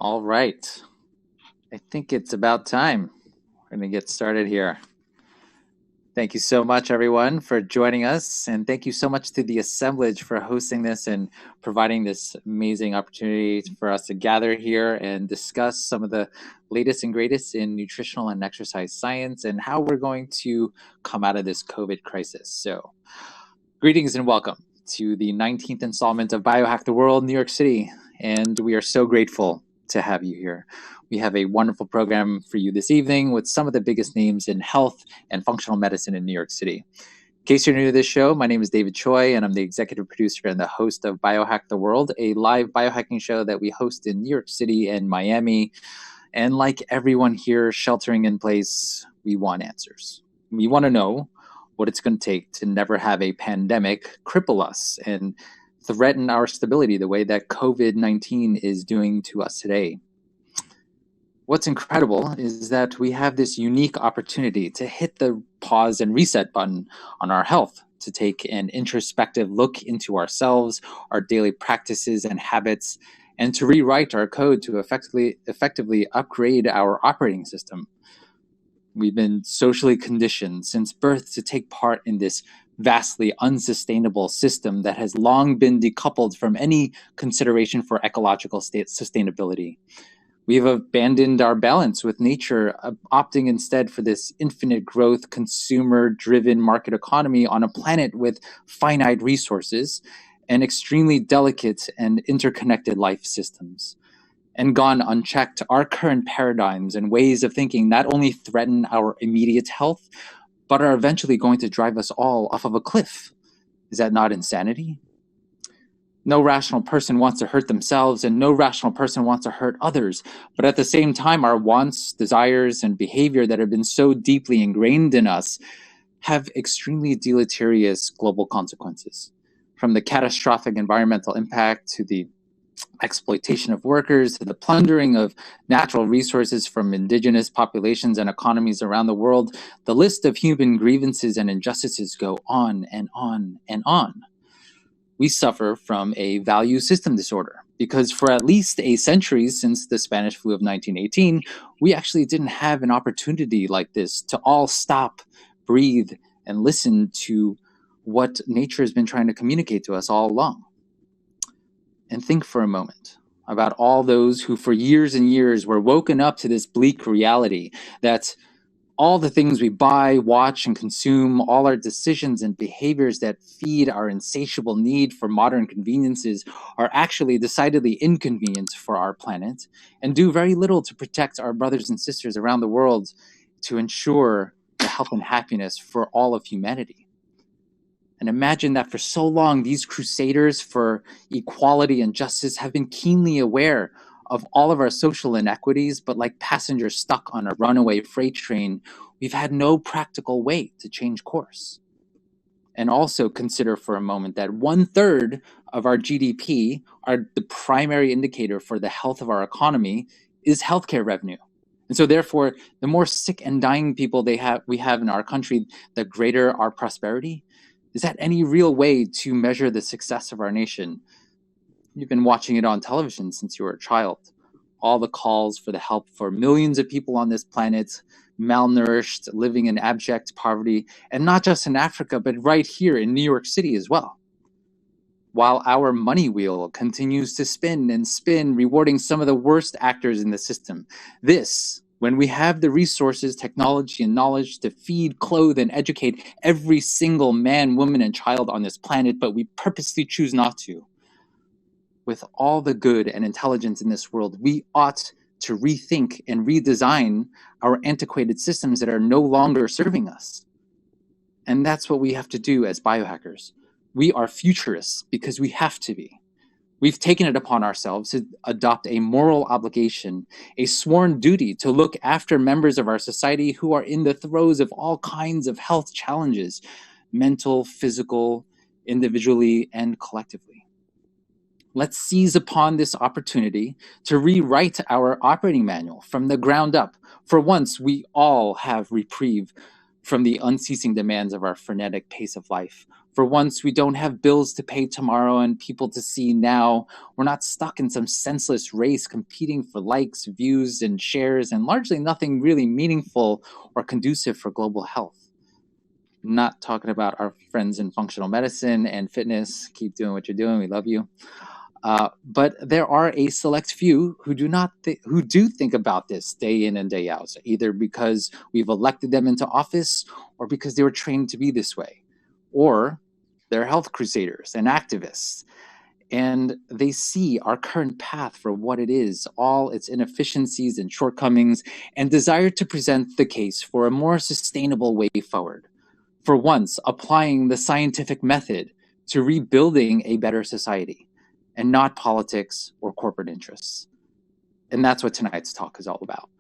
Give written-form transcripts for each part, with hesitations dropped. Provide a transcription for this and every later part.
All right. I think it's about time. We're going to get started here. Thank you so much, everyone, for joining us. And thank you so much to the assemblage for hosting this and providing this amazing opportunity for us to gather here and discuss some of the latest and greatest in nutritional and exercise science and how we're going to come out of this COVID crisis. So, greetings and welcome to the 19th installment of Biohack the World, New York City. And we are so grateful to have you here. We have a wonderful program for you this evening with some of the biggest names in health and functional medicine in New York City. In case you're new to this show, my name is David Choi, and I'm the executive producer and the host of Biohack the World, a live biohacking show that we host in New York City and Miami. And like everyone here sheltering in place, we want answers. We want to know what it's going to take to never have a pandemic cripple us and threaten our stability the way that COVID-19 is doing to us today. What's incredible is that we have this unique opportunity to hit the pause and reset button on our health, to take an introspective look into ourselves, our daily practices and habits, and to rewrite our code to effectively upgrade our operating system. We've been socially conditioned since birth to take part in this vastly unsustainable system that has long been decoupled from any consideration for ecological sustainability. We've abandoned our balance with nature, opting instead for this infinite growth, consumer-driven market economy on a planet with finite resources and extremely delicate and interconnected life systems. And gone unchecked, our current paradigms and ways of thinking not only threaten our immediate health, but are eventually going to drive us all off of a cliff. Is that not insanity? No rational person wants to hurt themselves, and no rational person wants to hurt others. But at the same time, our wants, desires, and behavior that have been so deeply ingrained in us have extremely deleterious global consequences. From the catastrophic environmental impact to the exploitation of workers to the plundering of natural resources from indigenous populations and economies around the world, the list of human grievances and injustices go on and on and on. We suffer from a value system disorder because for at least a century since the Spanish flu of 1918, we actually didn't have an opportunity like this to all stop, breathe, and listen to what nature has been trying to communicate to us all along. And think for a moment about all those who for years and years were woken up to this bleak reality that all the things we buy, watch, and consume, all our decisions and behaviors that feed our insatiable need for modern conveniences are actually decidedly inconvenient for our planet and do very little to protect our brothers and sisters around the world to ensure the health and happiness for all of humanity. And imagine that for so long, these crusaders for equality and justice have been keenly aware of all of our social inequities, but like passengers stuck on a runaway freight train, we've had no practical way to change course. And also consider for a moment that 1/3 of our GDP, the primary indicator for the health of our economy, is healthcare revenue. And so therefore, the more sick and dying people we have in our country, the greater our prosperity. Is that any real way to measure the success of our nation? You've been watching it on television since you were a child. All the calls for the help for millions of people on this planet, malnourished, living in abject poverty, and not just in Africa, but right here in New York City as well. While our money wheel continues to spin and spin, rewarding some of the worst actors in the system. This, when we have the resources, technology, and knowledge to feed, clothe, and educate every single man, woman, and child on this planet, but we purposely choose not to. With all the good and intelligence in this world, we ought to rethink and redesign our antiquated systems that are no longer serving us. And that's what we have to do as biohackers. We are futurists because we have to be. We've taken it upon ourselves to adopt a moral obligation, a sworn duty to look after members of our society who are in the throes of all kinds of health challenges, mental, physical, individually, and collectively. Let's seize upon this opportunity to rewrite our operating manual from the ground up. For once, we all have reprieve from the unceasing demands of our frenetic pace of life. For once, we don't have bills to pay tomorrow and people to see now. We're not stuck in some senseless race competing for likes, views, and shares, and largely nothing really meaningful or conducive for global health. Not talking about our friends in functional medicine and fitness. Keep doing what you're doing. We love you. But there are a select few who do think about this day in and day out, either because we've elected them into office or because they were trained to be this way, or they're health crusaders and activists, and they see our current path for what it is, all its inefficiencies and shortcomings, and desire to present the case for a more sustainable way forward. For once, applying the scientific method to rebuilding a better society, and not politics or corporate interests. And that's what tonight's talk is all about.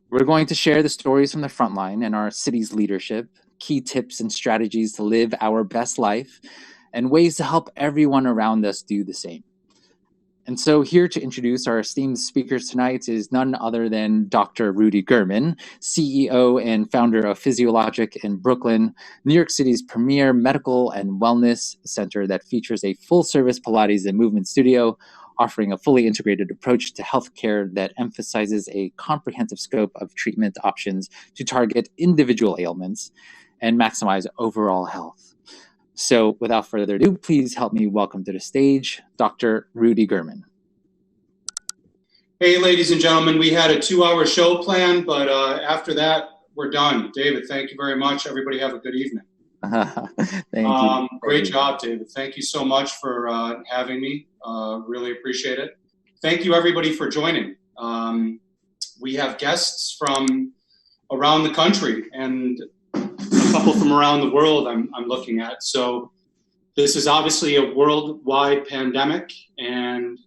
We're going to share the stories from the front line and our city's leadership, key tips and strategies to live our best life, and ways to help everyone around us do the same. And so here to introduce our esteemed speakers tonight is none other than Dr. Rudy Gurman, CEO and founder of Physiologic in Brooklyn, New York City's premier medical and wellness center that features a full-service Pilates and movement studio, offering a fully integrated approach to healthcare that emphasizes a comprehensive scope of treatment options to target individual ailments and maximize overall health. So without further ado, please help me welcome to the stage, Dr. Rudy Gurman. Hey, ladies and gentlemen, we had a 2-hour show planned, but after that, we're done. David, thank you very much. Everybody have a good evening. Thank you. Great job, David. Thank you so much for having me. Really appreciate it. Thank you, everybody, for joining. We have guests from around the country and a couple from around the world I'm looking at. So this is obviously a worldwide pandemic, and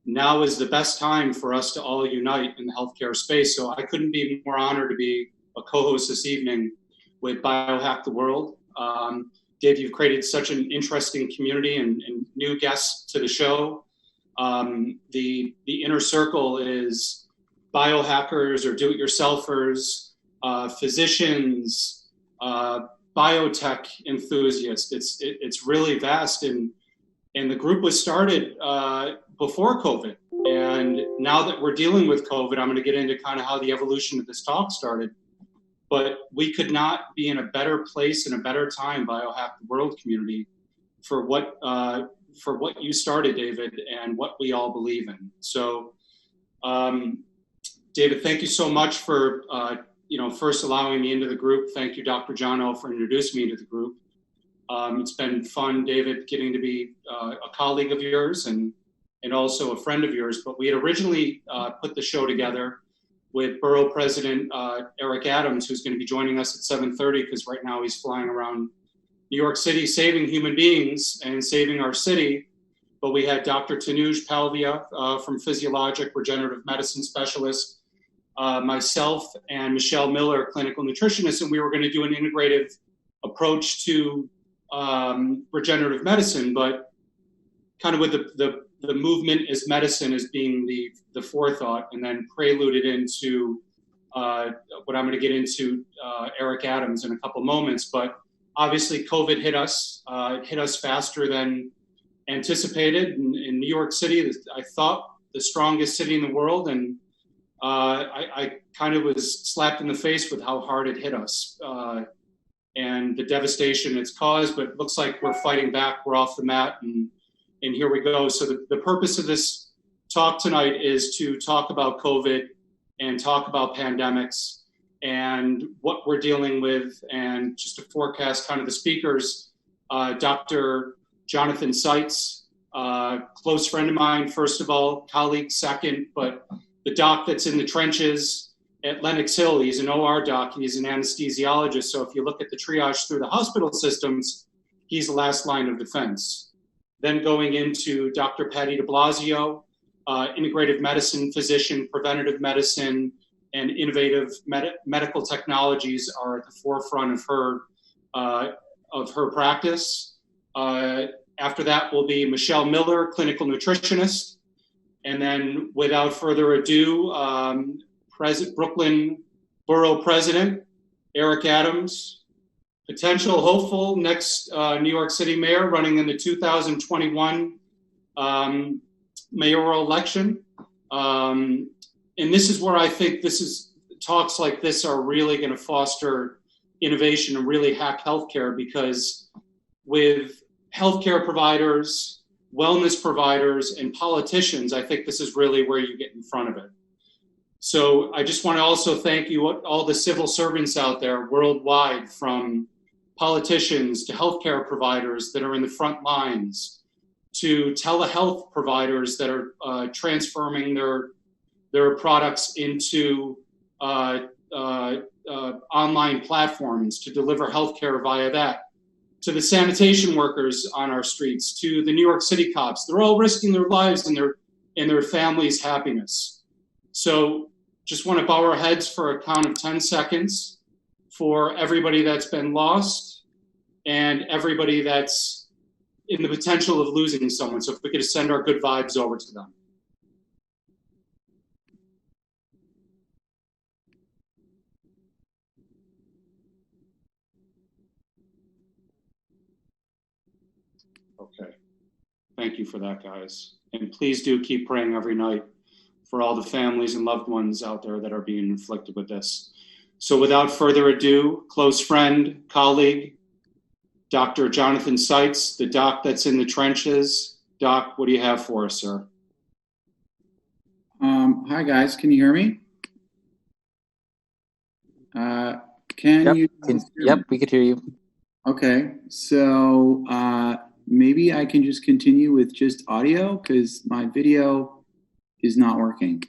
now is the best time for us to all unite in the healthcare space. So I couldn't be more honored to be a co-host this evening with Biohack the World. Dave, you've created such an interesting community and new guests to the show. The inner circle is biohackers or do-it-yourselfers, physicians, biotech enthusiasts. It's really vast, and the group was started before COVID. And now that we're dealing with COVID, I'm going to get into kind of how the evolution of this talk started. But we could not be in a better place and a better time, Biohack the World community, for what you started, David, and what we all believe in. So, David, thank you so much for first allowing me into the group. Thank you, Dr. Jono, for introducing me to the group. It's been fun, David, getting to be a colleague of yours and also a friend of yours. But we had originally put the show together with Borough President Eric Adams, who's going to be joining us at 7:30, because right now he's flying around New York City saving human beings and saving our city. But we had Dr. Tanuj Palvia from Physiologic, regenerative medicine specialist, myself and Michelle Miller, clinical nutritionist, and we were going to do an integrative approach to regenerative medicine, but kind of with the movement as medicine as being the forethought, and then preluded into what I'm going to get into, Eric Adams, in a couple moments. But obviously COVID hit us. It hit us faster than anticipated. In New York City, I thought the strongest city in the world, and I kind of was slapped in the face with how hard it hit us and the devastation it's caused. But it looks like we're fighting back. We're off the mat, and here we go. So the purpose of this talk tonight is to talk about COVID and talk about pandemics and what we're dealing with, and just to forecast kind of the speakers. Dr. Jonathan Seitz, close friend of mine, first of all, colleague second, but the doc that's in the trenches at Lenox Hill. He's an OR doc, he's an anesthesiologist. So if you look at the triage through the hospital systems, he's the last line of defense. Then going into Dr. Patty de Blasio, integrative medicine physician, preventative medicine, and innovative medical technologies are at the forefront of her practice. After that will be Michelle Miller, clinical nutritionist. And then without further ado, Brooklyn Borough President Eric Adams, potential hopeful next New York City mayor running in the 2021 mayoral election. And this is where I think talks like this are really going to foster innovation and really hack healthcare, because with healthcare providers, wellness providers, and politicians, I think this is really where you get in front of it. So I just want to also thank you, all the civil servants out there worldwide, from politicians to healthcare providers that are in the front lines, to telehealth providers that are transforming their products into online platforms to deliver healthcare via that, to the sanitation workers on our streets, to the New York City cops. They're all risking their lives and their families' happiness. So just want to bow our heads for a count of 10 seconds for everybody that's been lost and everybody that's in the potential of losing someone. So if we could send our good vibes over to them. Okay. Thank you for that, guys. And please do keep praying every night for all the families and loved ones out there that are being inflicted with this. So without further ado, close friend, colleague, Dr. Jonathan Seitz, the doc that's in the trenches. Doc, what do you have for us, sir? Hi, guys. Can you hear me? Yep, we could hear you. Okay, so maybe I can just continue with just audio because my video is not working.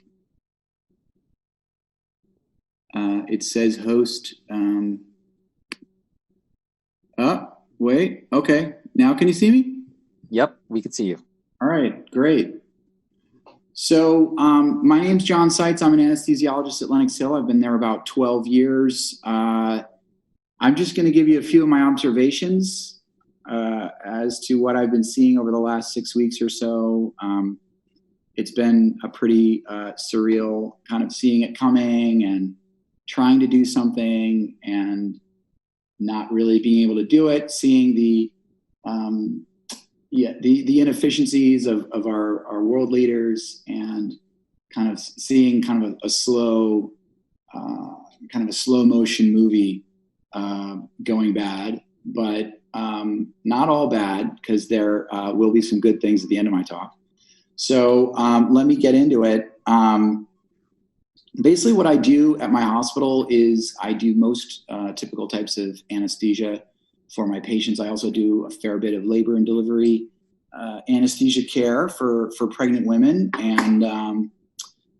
It says host. Wait. Okay, now can you see me? Yep, we can see you. All right, great. So my name's John Seitz. I'm an anesthesiologist at Lenox Hill. I've been there about 12 years. I'm just going to give you a few of my observations as to what I've been seeing over the last 6 weeks or so. It's been a pretty surreal kind of seeing it coming and trying to do something and not really being able to do it, seeing the inefficiencies of our world leaders, and kind of seeing kind of a slow motion movie going bad, but not all bad, because there will be some good things at the end of my talk. So let me get into it. Basically what I do at my hospital is I do most typical types of anesthesia for my patients. I also do a fair bit of labor and delivery anesthesia care for pregnant women. And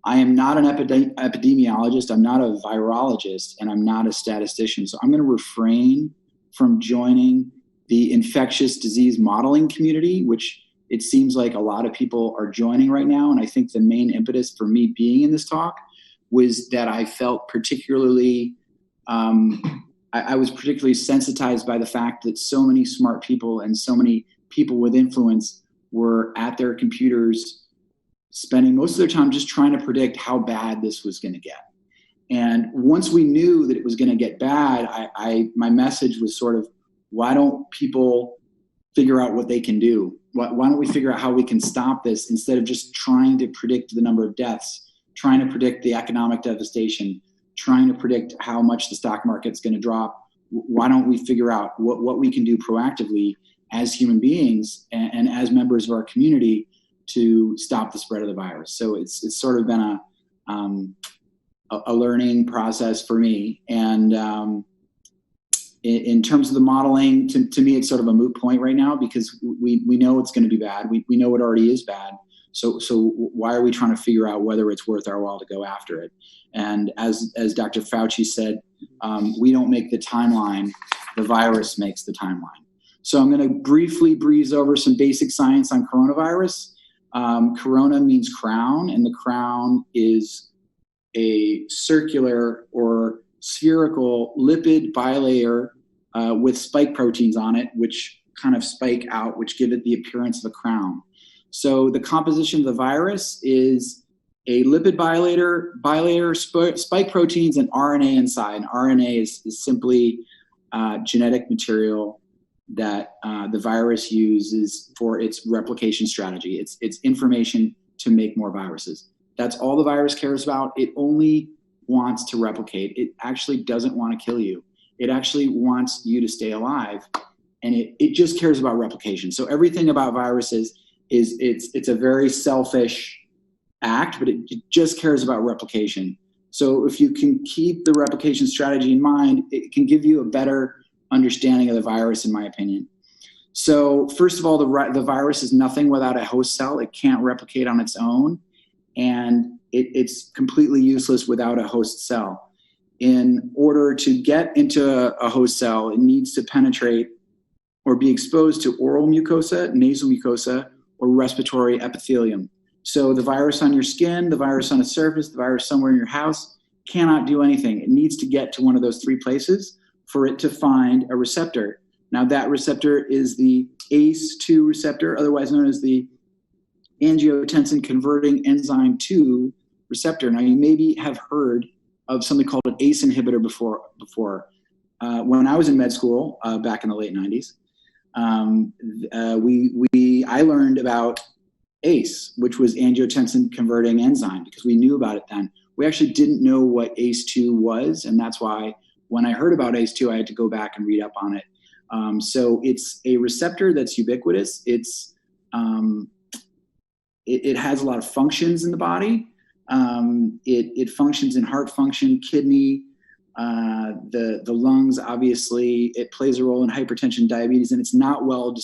I am not an epidemiologist. I'm not a virologist, and I'm not a statistician. So I'm going to refrain from joining the infectious disease modeling community, which it seems like a lot of people are joining right now. And I think the main impetus for me being in this talk was that I felt particularly, I was particularly sensitized by the fact that so many smart people and so many people with influence were at their computers spending most of their time just trying to predict how bad this was going to get. And once we knew that it was going to get bad, my message was sort of, why don't people figure out what they can do? Why don't we figure out how we can stop this instead of just trying to predict the number of deaths, trying to predict the economic devastation, trying to predict how much the stock market's going to drop? Why don't we figure out what we can do proactively as human beings and as members of our community to stop the spread of the virus? So it's sort of been a learning process for me. And in terms of the modeling, to me, it's sort of a moot point right now, because we know it's going to be bad. We know it already is bad. So why are we trying to figure out whether it's worth our while to go after it? And as Dr. Fauci said, we don't make the timeline, the virus makes the timeline. So I'm going to briefly breeze over some basic science on coronavirus. Corona means crown, and the crown is a circular or spherical lipid bilayer with spike proteins on it, which kind of spike out, which give it the appearance of a crown. So the composition of the virus is a lipid bilayer, spike proteins, and RNA inside. And RNA is simply genetic material that the virus uses for its replication strategy. It's information to make more viruses. That's all the virus cares about. It only wants to replicate. It actually doesn't want to kill you. It actually wants you to stay alive, and it just cares about replication. So everything about viruses is it's a very selfish act, but it just cares about replication. So if you can keep the replication strategy in mind, it can give you a better understanding of the virus, in my opinion. So first of all, the virus is nothing without a host cell. It can't replicate on its own, and it's completely useless without a host cell. In order to get into a host cell, it needs to penetrate or be exposed to oral mucosa, nasal mucosa, or respiratory epithelium. So the virus on your skin, the virus on a surface, the virus somewhere in your house cannot do anything. It needs to get to one of those three places for it to find a receptor. Now that receptor is the ACE2 receptor, otherwise known as the Angiotensin converting enzyme 2 receptor. Now you maybe have heard of something called an ACE inhibitor before. When I was in med school back in the late 90s, I learned about ACE, which was angiotensin converting enzyme, because we knew about it then. We actually didn't know what ACE2 was, and that's why when I heard about ACE2, I had to go back and read up on it. So it's a receptor that's ubiquitous. It has a lot of functions in the body. It functions in heart function, kidney, the lungs, obviously. It plays a role in hypertension, diabetes, and it's not well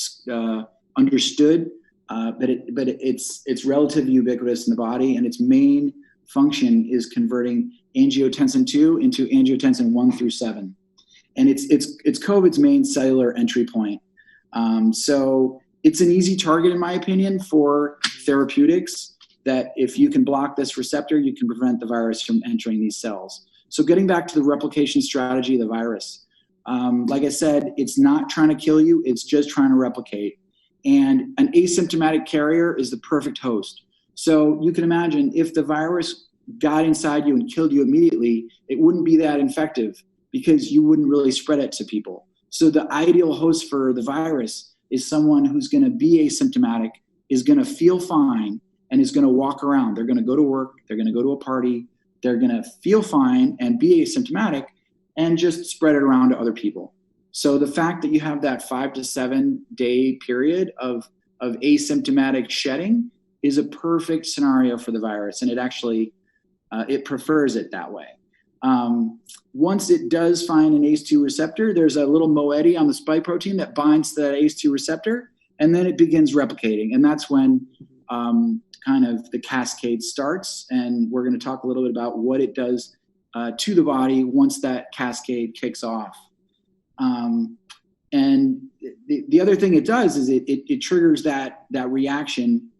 understood, but it's relatively ubiquitous in the body, and its main function is converting angiotensin 2 into angiotensin 1 through 7. And it's COVID's main cellular entry point. So it's an easy target, in my opinion, for therapeutics, that if you can block this receptor, you can prevent the virus from entering these cells. So getting back to the replication strategy of the virus, like I said, it's not trying to kill you, it's just trying to replicate. And an asymptomatic carrier is the perfect host. So you can imagine if the virus got inside you and killed you immediately, it wouldn't be that infective because you wouldn't really spread it to people. So the ideal host for the virus is someone who's going to be asymptomatic, is going to feel fine, and is going to walk around. They're going to go to work, they're going to go to a party, they're going to feel fine and be asymptomatic and just spread it around to other people. So the fact that you have that 5 to 7 day period of asymptomatic shedding is a perfect scenario for the virus, and it actually it prefers it that way. Once it does find an ACE2 receptor, there's a little moiety on the spike protein that binds to that ACE2 receptor, and then it begins replicating. And that's when kind of the cascade starts. And we're going to talk a little bit about what it does to the body once that cascade kicks off. And the other thing it does is it triggers that reaction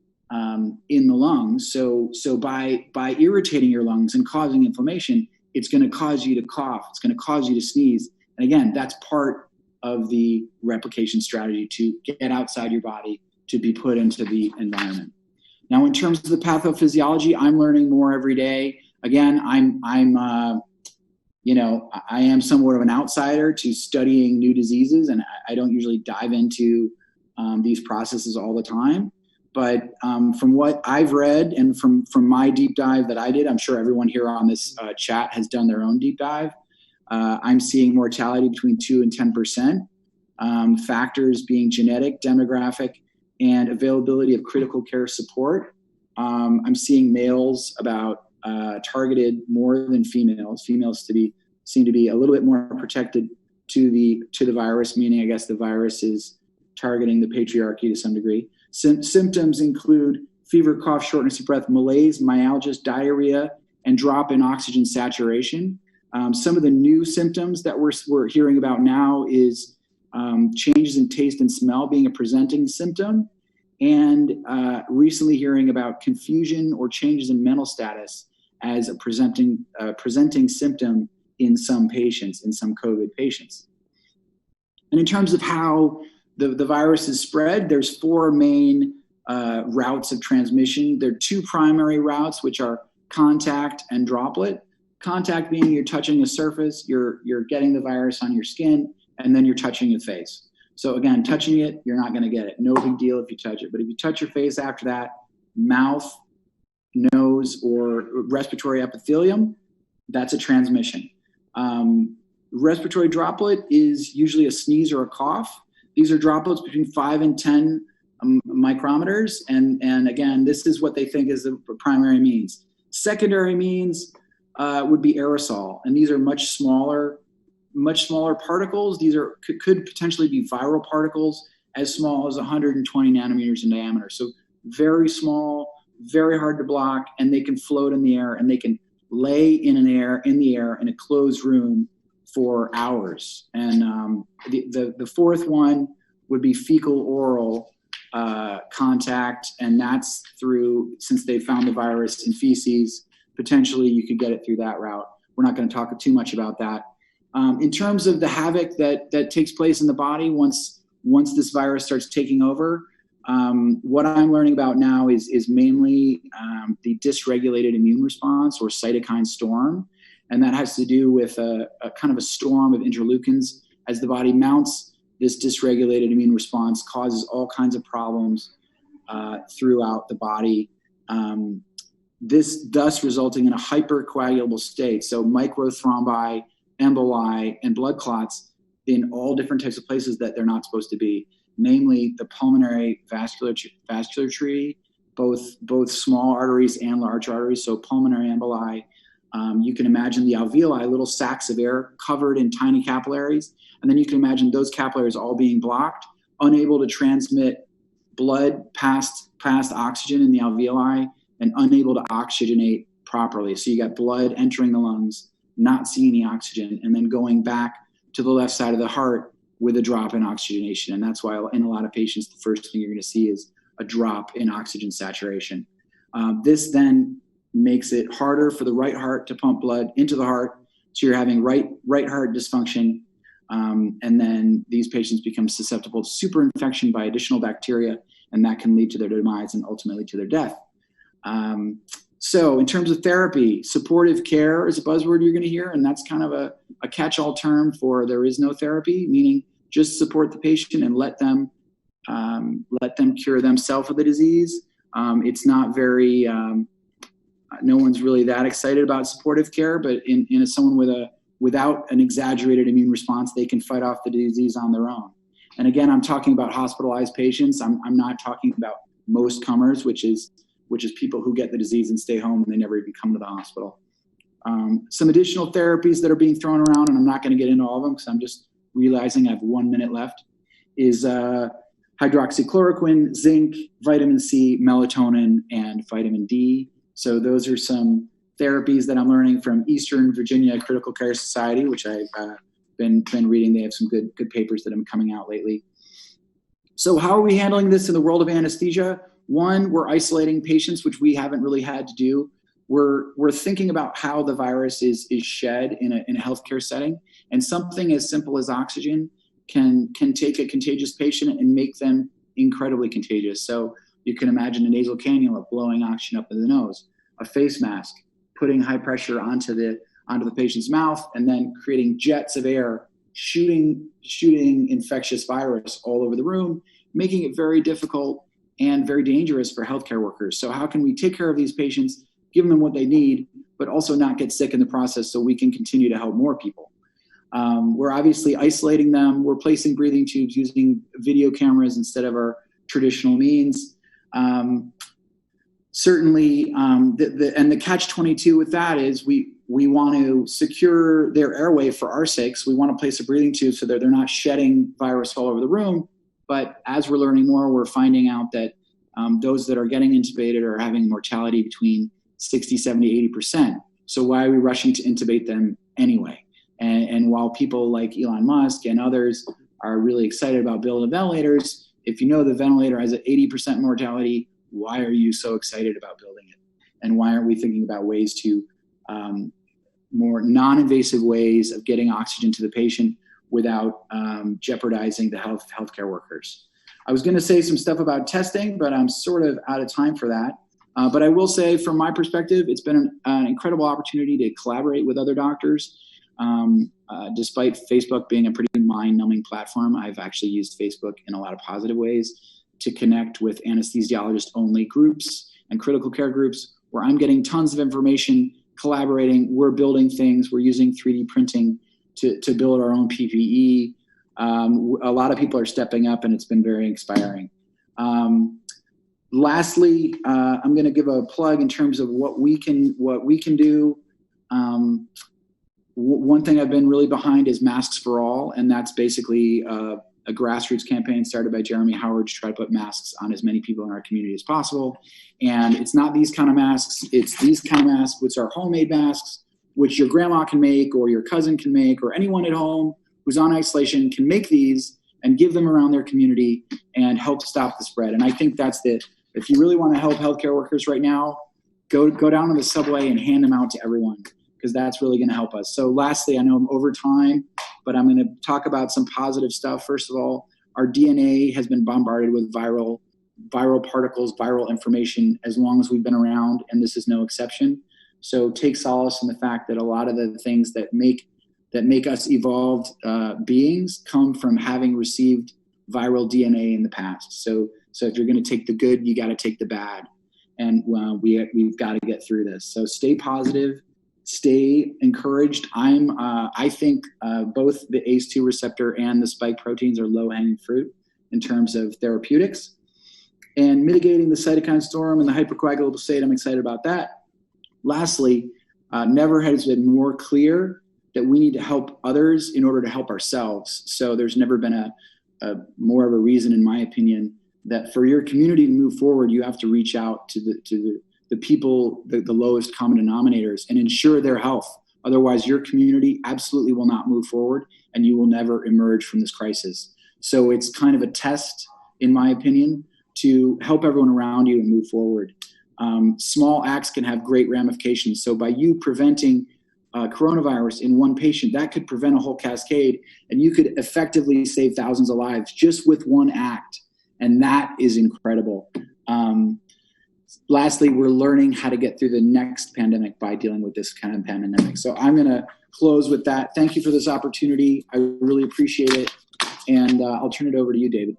in the lungs. So by irritating your lungs and causing inflammation, it's going to cause you to cough. It's going to cause you to sneeze. And again, that's part of the replication strategy, to get outside your body, to be put into the environment. Now, in terms of the pathophysiology, I'm learning more every day. Again, I am somewhat of an outsider to studying new diseases, and I don't usually dive into these processes all the time. But from what I've read and from my deep dive that I did, I'm sure everyone here on this chat has done their own deep dive. I'm seeing mortality between 2 and 10%, factors being genetic, demographic, and availability of critical care support. I'm seeing males about targeted more than females. Females seem to be a little bit more protected to the virus, meaning I guess the virus is targeting the patriarchy to some degree. Symptoms include fever, cough, shortness of breath, malaise, myalgia, diarrhea, and drop in oxygen saturation. Some of the new symptoms that we're hearing about now is changes in taste and smell being a presenting symptom, and recently hearing about confusion or changes in mental status as a presenting symptom in some patients, in some COVID patients. And in terms of how the virus is spread, there's 4 main routes of transmission. There are 2 primary routes, which are contact and droplet. Contact being you're touching a surface, you're getting the virus on your skin, and then you're touching your face. So again, touching it, you're not going to get it. No big deal if you touch it. But if you touch your face after that, mouth, nose, or respiratory epithelium, that's a transmission. Respiratory droplet is usually a sneeze or a cough. These are droplets between 5 and 10 micrometers. And again, this is what they think is the primary means. Secondary means would be aerosol. And these are much smaller particles. These could potentially be viral particles as small as 120 nanometers in diameter. So very small, very hard to block, and they can float in the air, and they can lay in the air in a closed room for hours. And the fourth one would be fecal oral contact, and that's through, since they found the virus in feces, potentially you could get it through that route. We're not going to talk too much about that. In terms of the havoc that takes place in the body once this virus starts taking over, what I'm learning about now is mainly the dysregulated immune response, or cytokine storm. And that has to do with a kind of a storm of interleukins. As the body mounts this dysregulated immune response, causes all kinds of problems throughout the body. This thus resulting in a hypercoagulable state. So microthrombi, emboli, and blood clots in all different types of places that they're not supposed to be, namely the pulmonary vascular tree, both small arteries and large arteries. So pulmonary emboli. You can imagine the alveoli, little sacs of air covered in tiny capillaries. And then you can imagine those capillaries all being blocked, unable to transmit blood past oxygen in the alveoli, and unable to oxygenate properly. So you got blood entering the lungs, not seeing any oxygen, and then going back to the left side of the heart with a drop in oxygenation. And that's why in a lot of patients, the first thing you're going to see is a drop in oxygen saturation. This then makes it harder for the right heart to pump blood into the heart. So you're having right heart dysfunction. And then these patients become susceptible to superinfection by additional bacteria, and that can lead to their demise and ultimately to their death. So in terms of therapy, supportive care is a buzzword you're going to hear, and that's kind of a catch-all term for there is no therapy, meaning just support the patient and let them cure themselves of the disease. It's not very, no one's really that excited about supportive care, but in someone without an exaggerated immune response, they can fight off the disease on their own. And again, I'm talking about hospitalized patients. I'm not talking about most comers, which is people who get the disease and stay home and they never even come to the hospital. Some additional therapies that are being thrown around, and I'm not going to get into all of them because I'm just realizing I have 1 minute left, is hydroxychloroquine, zinc, vitamin C, melatonin, and vitamin D. So those are some therapies that I'm learning from Eastern Virginia Critical Care Society, which I've been reading. They have some good papers that have been coming out lately. So how are we handling this in the world of anesthesia? One, we're isolating patients, which we haven't really had to do. We're thinking about how the virus is shed in a healthcare setting, and something as simple as oxygen can take a contagious patient and make them incredibly contagious. So you can imagine a nasal cannula blowing oxygen up in the nose, a face mask, putting high pressure onto the patient's mouth, and then creating jets of air, shooting infectious virus all over the room, making it very difficult and very dangerous for healthcare workers. So how can we take care of these patients, give them what they need, but also not get sick in the process so we can continue to help more people? We're obviously isolating them. We're placing breathing tubes using video cameras instead of our traditional means. Certainly, the catch-22 with that is we want to secure their airway for our sakes. We want to place a breathing tube so that they're not shedding virus all over the room. But as we're learning more, we're finding out that those that are getting intubated are having mortality between 60, 70, 80%. So why are we rushing to intubate them anyway? And while people like Elon Musk and others are really excited about building ventilators, if you know the ventilator has an 80% mortality, why are you so excited about building it? And why aren't we thinking about ways to more non-invasive ways of getting oxygen to the patient without jeopardizing the healthcare workers? I was going to say some stuff about testing, but I'm sort of out of time for that. But I will say, from my perspective, it's been an incredible opportunity to collaborate with other doctors, despite Facebook being a pretty mind-numbing platform. I've actually used Facebook in a lot of positive ways to connect with anesthesiologist-only groups and critical care groups where I'm getting tons of information, collaborating. We're building things. We're using 3D printing to build our own PPE. A lot of people are stepping up, and it's been very inspiring. Lastly, I'm going to give a plug in terms of what we can do. One thing I've been really behind is Masks for All, and that's basically a grassroots campaign started by Jeremy Howard to try to put masks on as many people in our community as possible. And it's not these kind of masks, it's these kind of masks, which are homemade masks, which your grandma can make or your cousin can make, or anyone at home who's on isolation can make these and give them around their community and help stop the spread. And I think that's if you really want to help healthcare workers right now, go down to the subway and hand them out to everyone, because that's really going to help us. So lastly, I know I'm over time, but I'm going to talk about some positive stuff. First of all, our DNA has been bombarded with viral particles, viral information as long as we've been around, and this is no exception. So take solace in the fact that a lot of the things that make us evolved beings come from having received viral DNA in the past. So if you're going to take the good, you got to take the bad, and we've got to get through this. So stay positive. Stay encouraged. I think both the ACE2 receptor and the spike proteins are low-hanging fruit in terms of therapeutics. And mitigating the cytokine storm and the hypercoagulable state, I'm excited about that. Lastly, never has been more clear that we need to help others in order to help ourselves. So there's never been a more of a reason, in my opinion, that for your community to move forward, you have to reach out to the people, the lowest common denominators, and ensure their health. Otherwise, your community absolutely will not move forward, and you will never emerge from this crisis. So it's kind of a test, in my opinion, to help everyone around you and move forward. Small acts can have great ramifications. So by you preventing coronavirus in one patient, that could prevent a whole cascade, and you could effectively save thousands of lives just with one act. And that is incredible. Lastly, we're learning how to get through the next pandemic by dealing with this kind of pandemic. So I'm going to close with that. Thank you for this opportunity. I really appreciate it. And I'll turn it over to you, David.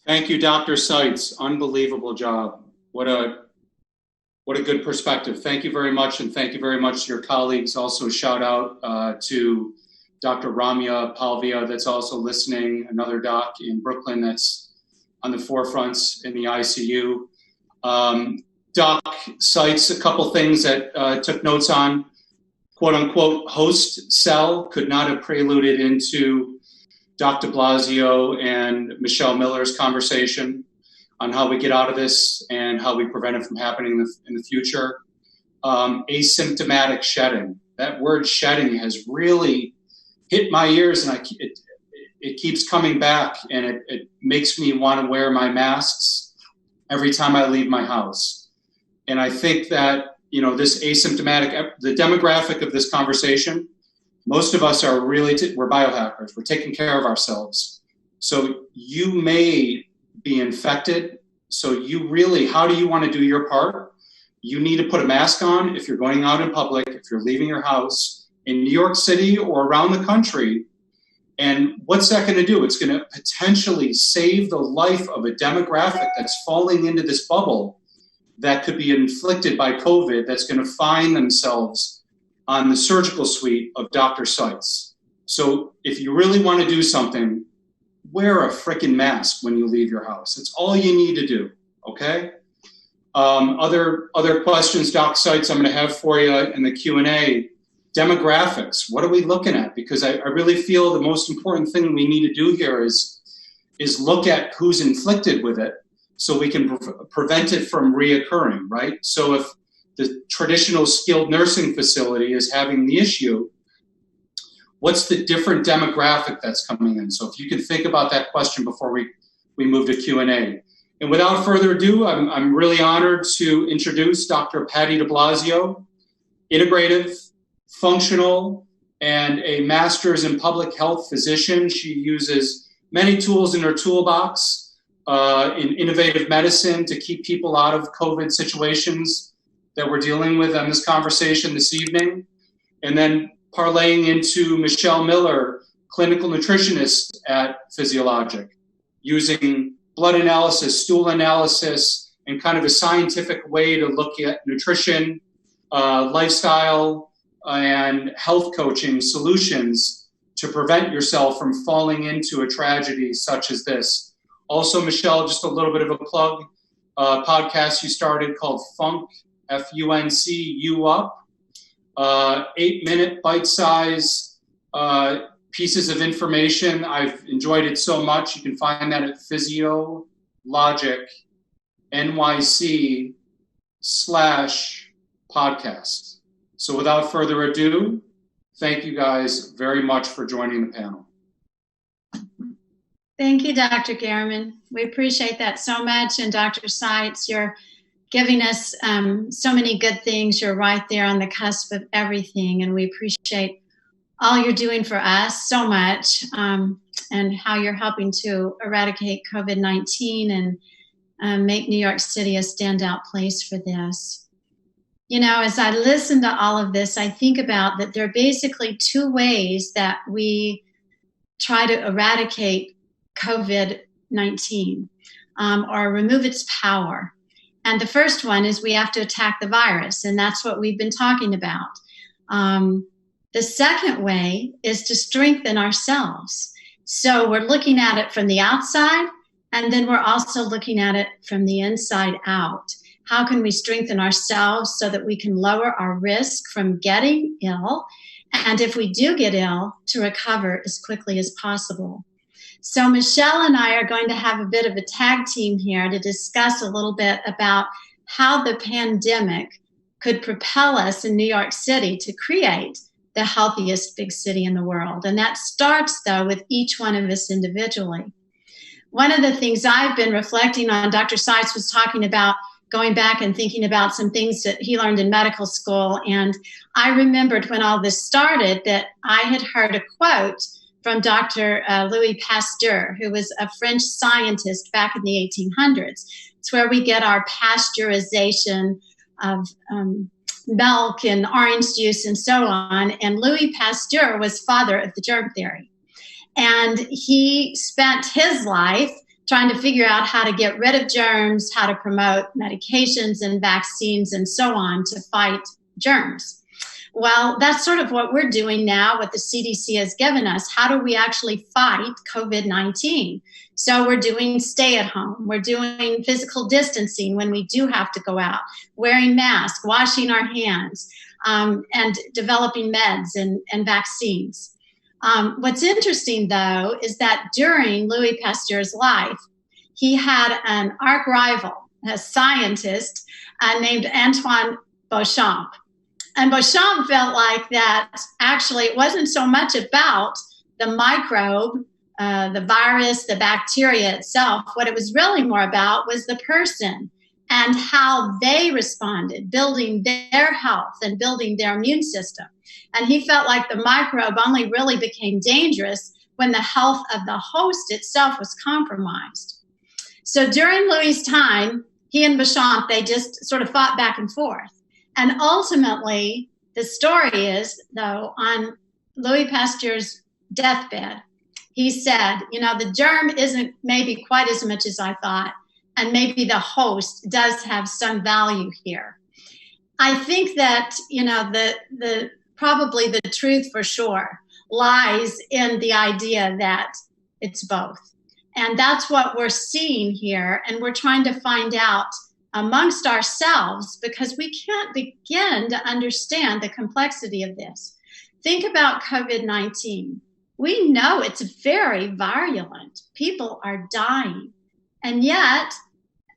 Thank you, Dr. Seitz. Unbelievable job. What a good perspective. Thank you very much. And thank you very much to your colleagues. Also shout out to Dr. Ramya Palvia, that's also listening, another doc in Brooklyn that's on the forefronts in the ICU. Doc cites a couple things that took notes on. Quote unquote, host cell could not have preluded into Dr. Blasio and Michelle Miller's conversation on how we get out of this and how we prevent it from happening in the future. Asymptomatic shedding. That word shedding has really hit my ears, and it keeps coming back, and it makes me want to wear my masks every time I leave my house. And I think that, this asymptomatic, the demographic of this conversation, most of us are we're biohackers. We're taking care of ourselves. So you may be infected. So how do you want to do your part? You need to put a mask on if you're going out in public, if you're leaving your house in New York City or around the country. And what's that going to do? It's going to potentially save the life of a demographic that's falling into this bubble that could be inflicted by COVID, that's going to find themselves on the surgical suite of Dr. Seitz. So if you really want to do something, wear a freaking mask when you leave your house. It's all you need to do, okay? Other questions, Doc Seitz, I'm going to have for you in the Q&A. Demographics, what are we looking at? Because I really feel the most important thing we need to do here is look at who's inflicted with it so we can prevent it from reoccurring, right? So if the traditional skilled nursing facility is having the issue, what's the different demographic that's coming in? So if you can think about that question before we move to Q&A. And without further ado, I'm really honored to introduce Dr. Patty de Blasio, integrative, functional, and a master's in public health physician. She uses many tools in her toolbox in innovative medicine to keep people out of COVID situations that we're dealing with on this conversation this evening. And then parlaying into Michelle Miller, clinical nutritionist at Physiologic, using blood analysis, stool analysis, and kind of a scientific way to look at nutrition, lifestyle, and health coaching solutions to prevent yourself from falling into a tragedy such as this. Also, Michelle, just a little bit of a plug, podcast you started called Funk, F-U-N-C-U Up. 8-minute bite-size pieces of information. I've enjoyed it so much. You can find that at Physiologic NYC/podcast. So without further ado, thank you guys very much for joining the panel. Thank you, Dr. Gehrman. We appreciate that so much. And Dr. Seitz, you're giving us so many good things. You're right there on the cusp of everything. And we appreciate all you're doing for us so much, and how you're helping to eradicate COVID-19 and make New York City a standout place for this. You know, as I listen to all of this, I think about that there are basically two ways that we try to eradicate COVID-19 or remove its power. And the first one is we have to attack the virus, and that's what we've been talking about. The second way is to strengthen ourselves. So we're looking at it from the outside, and then we're also looking at it from the inside out. How can we strengthen ourselves so that we can lower our risk from getting ill, and if we do get ill, to recover as quickly as possible? So Michelle and I are going to have a bit of a tag team here to discuss a little bit about how the pandemic could propel us in New York City to create the healthiest big city in the world. And that starts, though, with each one of us individually. One of the things I've been reflecting on, Dr. Seitz was talking about going back and thinking about some things that he learned in medical school. And I remembered when all this started that I had heard a quote from Dr. Louis Pasteur, who was a French scientist back in the 1800s. It's where we get our pasteurization of milk and orange juice and so on. And Louis Pasteur was father of the germ theory. And he spent his life trying to figure out how to get rid of germs, how to promote medications and vaccines and so on to fight germs. Well, that's sort of what we're doing now, what the CDC has given us. How do we actually fight COVID-19? So we're doing stay at home. We're doing physical distancing when we do have to go out, wearing masks, washing our hands, and developing meds and vaccines. What's interesting, though, is that during Louis Pasteur's life, he had an arch rival, a scientist named Antoine Béchamp. And Béchamp felt like that actually it wasn't so much about the microbe, the virus, the bacteria itself. What it was really more about was the person and how they responded, building their health and building their immune system. And he felt like the microbe only really became dangerous when the health of the host itself was compromised. So during Louis' time, he and Béchamp, they just sort of fought back and forth. And ultimately, the story is, though, on Louis Pasteur's deathbed, he said, you know, the germ isn't maybe quite as much as I thought, and maybe the host does have some value here. I think that, you know, the probably the truth for sure lies in the idea that it's both. And that's what we're seeing here, and we're trying to find out amongst ourselves, because we can't begin to understand the complexity of this. Think about COVID-19. We know it's very virulent. People are dying. And yet,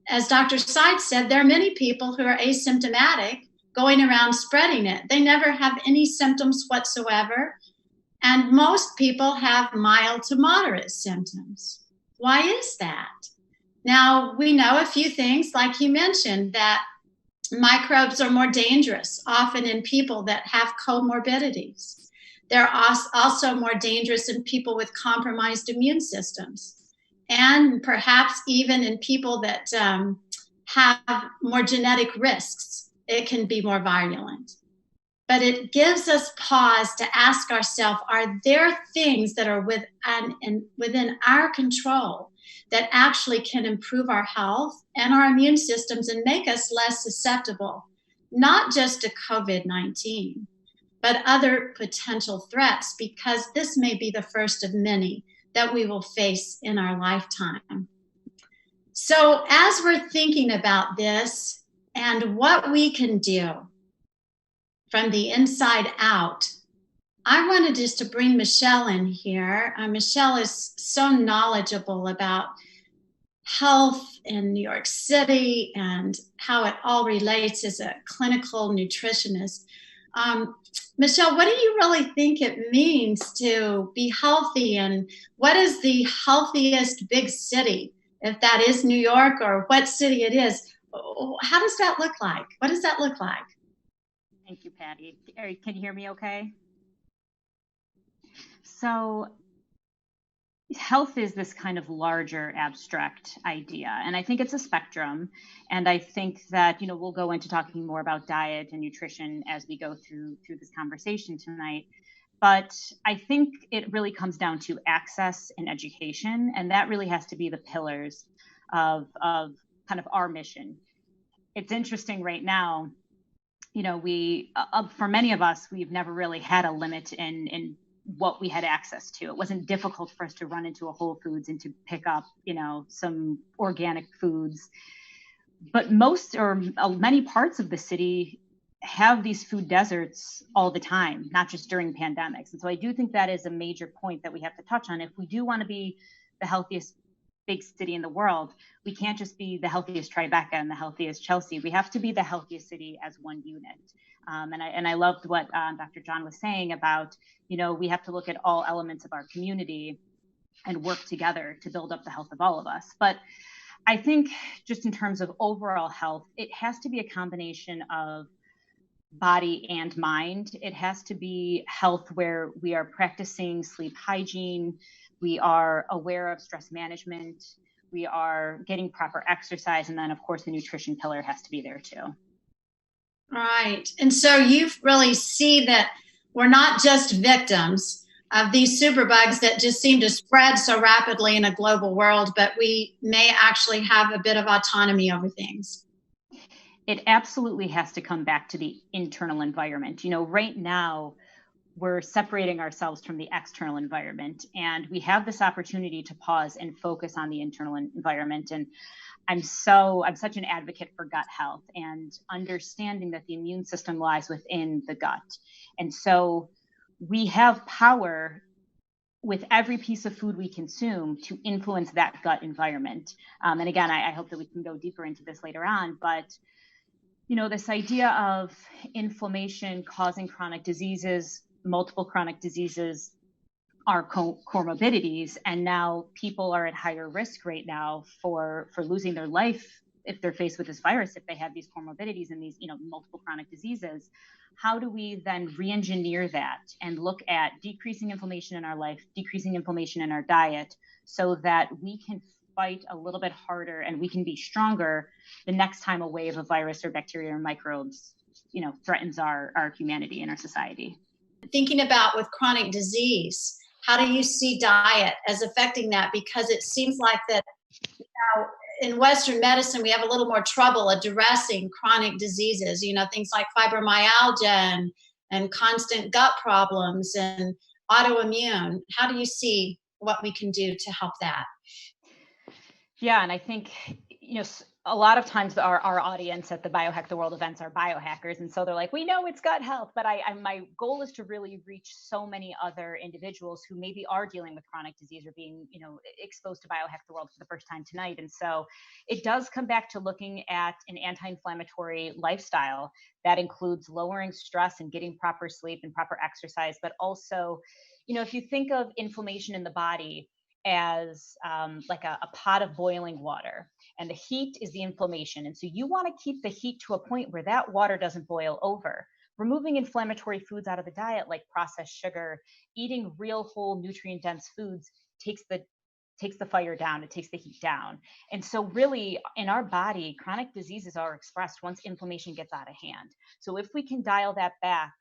as Dr. Seitz said, there are many people who are asymptomatic going around spreading it. They never have any symptoms whatsoever. And most people have mild to moderate symptoms. Why is that? Now, we know a few things, like you mentioned, that microbes are more dangerous, often in people that have comorbidities. They're also more dangerous in people with compromised immune systems, and perhaps even in people that have more genetic risks. It can be more virulent. but it gives us pause to ask ourselves, are there things that are within our control that actually can improve our health and our immune systems and make us less susceptible, not just to COVID-19, but other potential threats, because this may be the first of many that we will face in our lifetime. So as we're thinking about this and what we can do from the inside out, I wanted just to bring Michelle in here. Michelle is so knowledgeable about health in New York City and how it all relates as a clinical nutritionist. Michelle, what do you really think it means to be healthy, and what is the healthiest big city, if that is New York or what city it is? How does that look like? What does that look like? Thank you, Patty. Can you hear me okay? So health is this kind of larger abstract idea, and I think it's a spectrum. And I think that, we'll go into talking more about diet and nutrition as we go through this conversation tonight. But I think it really comes down to access and education, and that really has to be the pillars of kind of our mission. It's interesting right now, for many of us, we've never really had a limit in what we had access to. It wasn't difficult for us to run into a Whole Foods and to pick up, some organic foods. But many parts of the city have these food deserts all the time, not just during pandemics. And so I do think that is a major point that we have to touch on. If we do want to be the healthiest big city in the world, we can't just be the healthiest Tribeca and the healthiest Chelsea. We have to be the healthiest city as one unit. And I loved what Dr. John was saying about, we have to look at all elements of our community and work together to build up the health of all of us. But I think just in terms of overall health, it has to be a combination of body and mind. It has to be health where we are practicing sleep hygiene, we are aware of stress management, we are getting proper exercise, and then of course the nutrition pillar has to be there too. Right. And so you really see that we're not just victims of these superbugs that just seem to spread so rapidly in a global world, but we may actually have a bit of autonomy over things. It absolutely has to come back to the internal environment. Right now, we're separating ourselves from the external environment, and we have this opportunity to pause and focus on the internal environment. And I'm such an advocate for gut health and understanding that the immune system lies within the gut. And so we have power with every piece of food we consume to influence that gut environment. And again, I hope that we can go deeper into this later on, but this idea of inflammation causing chronic diseases, multiple chronic diseases are comorbidities, and now people are at higher risk right now for losing their life if they're faced with this virus, if they have these comorbidities and these multiple chronic diseases. How do we then re-engineer that and look at decreasing inflammation in our life, decreasing inflammation in our diet, so that we can fight a little bit harder and we can be stronger the next time a wave of virus or bacteria or microbes threatens our humanity and our society? Thinking about with chronic disease, how do you see diet as affecting that? Because it seems like that in Western medicine, we have a little more trouble addressing chronic diseases, things like fibromyalgia and constant gut problems and autoimmune. How do you see what we can do to help that? Yeah, and I think, a lot of times our audience at the Biohack the World events are biohackers. And so they're like, we know it's gut health, but my goal is to really reach so many other individuals who maybe are dealing with chronic disease or being, exposed to Biohack the World for the first time tonight. And so it does come back to looking at an anti-inflammatory lifestyle that includes lowering stress and getting proper sleep and proper exercise. But also, if you think of inflammation in the body as like a pot of boiling water, and the heat is the inflammation. And so you want to keep the heat to a point where that water doesn't boil over. Removing inflammatory foods out of the diet, like processed sugar, eating real whole nutrient dense foods takes the fire down, it takes the heat down. And so really in our body, chronic diseases are expressed once inflammation gets out of hand. So if we can dial that back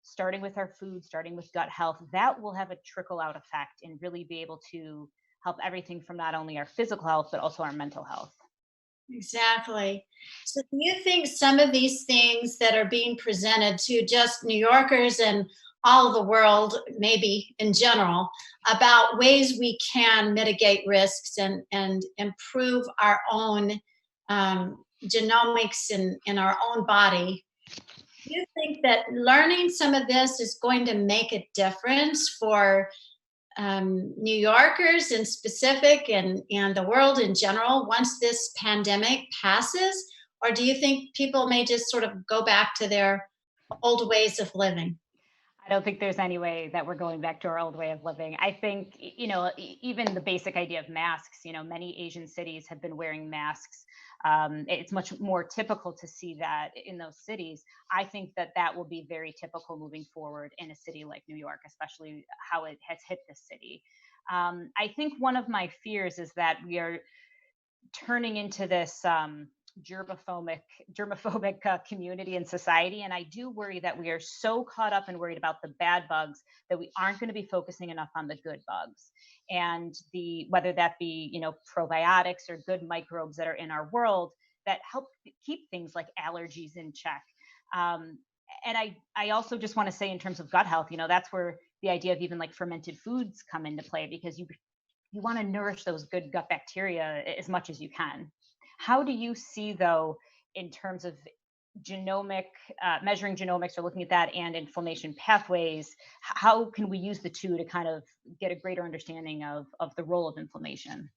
starting with our food, starting with gut health, that will have a trickle out effect and really be able to help everything from not only our physical health, but also our mental health. Exactly. So, do you think some of these things that are being presented to just New Yorkers and all of the world, maybe in general, about ways we can mitigate risks and improve our own genomics in our own body? Do you think that learning some of this is going to make a difference for New Yorkers in specific and the world in general once this pandemic passes? Or do you think people may just sort of go back to their old ways of living? I don't think there's any way that we're going back to our old way of living. I think, even the basic idea of masks, many Asian cities have been wearing masks. It's much more typical to see that in those cities. I think that that will be very typical moving forward in a city like New York, especially how it has hit the city. I think one of my fears is that we are turning into this germophobic community and society. And I do worry that we are so caught up and worried about the bad bugs that we aren't going to be focusing enough on the good bugs, and whether that be probiotics or good microbes that are in our world that help keep things like allergies in check. And I also just want to say, in terms of gut health, that's where the idea of even like fermented foods come into play, because you want to nourish those good gut bacteria as much as you can. How do you see, though, in terms of measuring genomics or looking at that and inflammation pathways, how can we use the two to kind of get a greater understanding of the role of inflammation?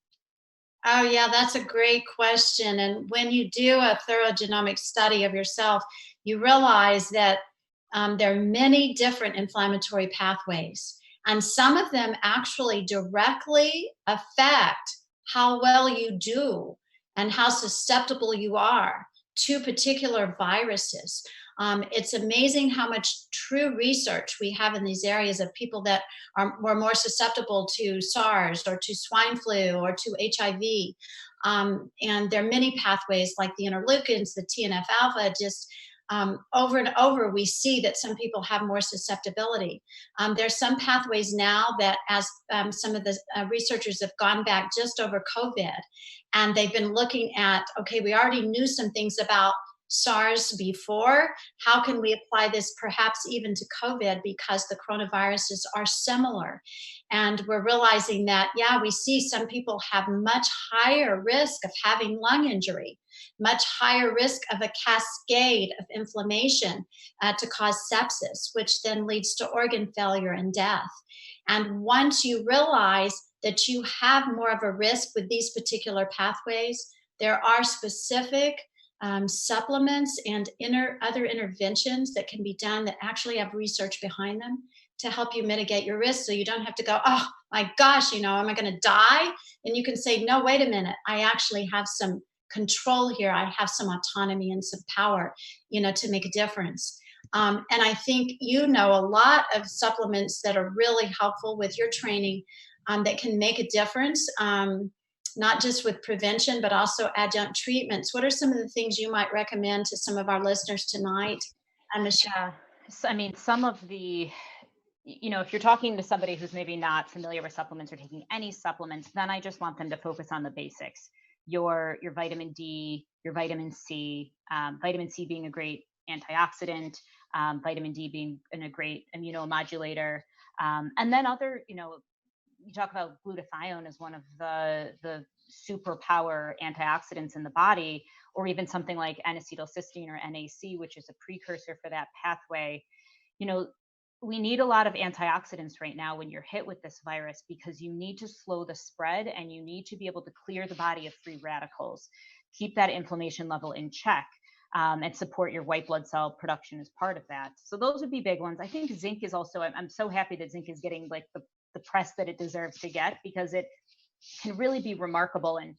Oh, yeah, that's a great question. And when you do a thorough genomic study of yourself, you realize that there are many different inflammatory pathways. And some of them actually directly affect how well you do and how susceptible you are to particular viruses. It's amazing how much true research we have in these areas of people that were more susceptible to SARS or to swine flu or to HIV. And there are many pathways like the interleukins, the TNF alpha, just over and over, we see that some people have more susceptibility. There's some pathways now that, as some of the researchers have gone back just over COVID, and they've been looking at, okay, we already knew some things about SARS before. How can we apply this perhaps even to COVID, because the coronaviruses are similar? And we're realizing that, yeah, we see some people have much higher risk of having lung injury, much higher risk of a cascade of inflammation to cause sepsis, which then leads to organ failure and death. And once you realize that you have more of a risk with these particular pathways, there are specific supplements and other interventions that can be done that actually have research behind them to help you mitigate your risk, so you don't have to go, oh my gosh, am I going to die? And you can say, no, wait a minute, I actually have some control here. I have some autonomy and some power, to make a difference. And I think a lot of supplements that are really helpful with your training that can make a difference, not just with prevention, but also adjunct treatments. What are some of the things you might recommend to some of our listeners tonight? Yeah. So, some of the, if you're talking to somebody who's maybe not familiar with supplements or taking any supplements, then I just want them to focus on the basics. Your vitamin D, your vitamin C, vitamin C being a great antioxidant, vitamin D being a great immunomodulator, and then other, you talk about glutathione as one of the superpower antioxidants in the body, or even something like N-acetylcysteine or NAC, which is a precursor for that pathway. We need a lot of antioxidants right now when you're hit with this virus, because you need to slow the spread and you need to be able to clear the body of free radicals, keep that inflammation level in check, and support your white blood cell production as part of that. So those would be big ones. I think zinc is also, I'm so happy that zinc is getting like the press that it deserves to get, because it can really be remarkable. And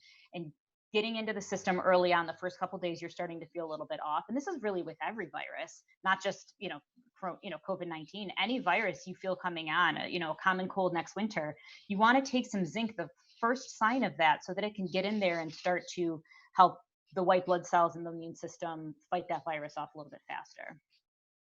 getting into the system early on, the first couple of days, you're starting to feel a little bit off. And this is really with every virus, not just, COVID-19, any virus you feel coming on, a common cold next winter, you want to take some zinc, the first sign of that, so that it can get in there and start to help the white blood cells in the immune system fight that virus off a little bit faster.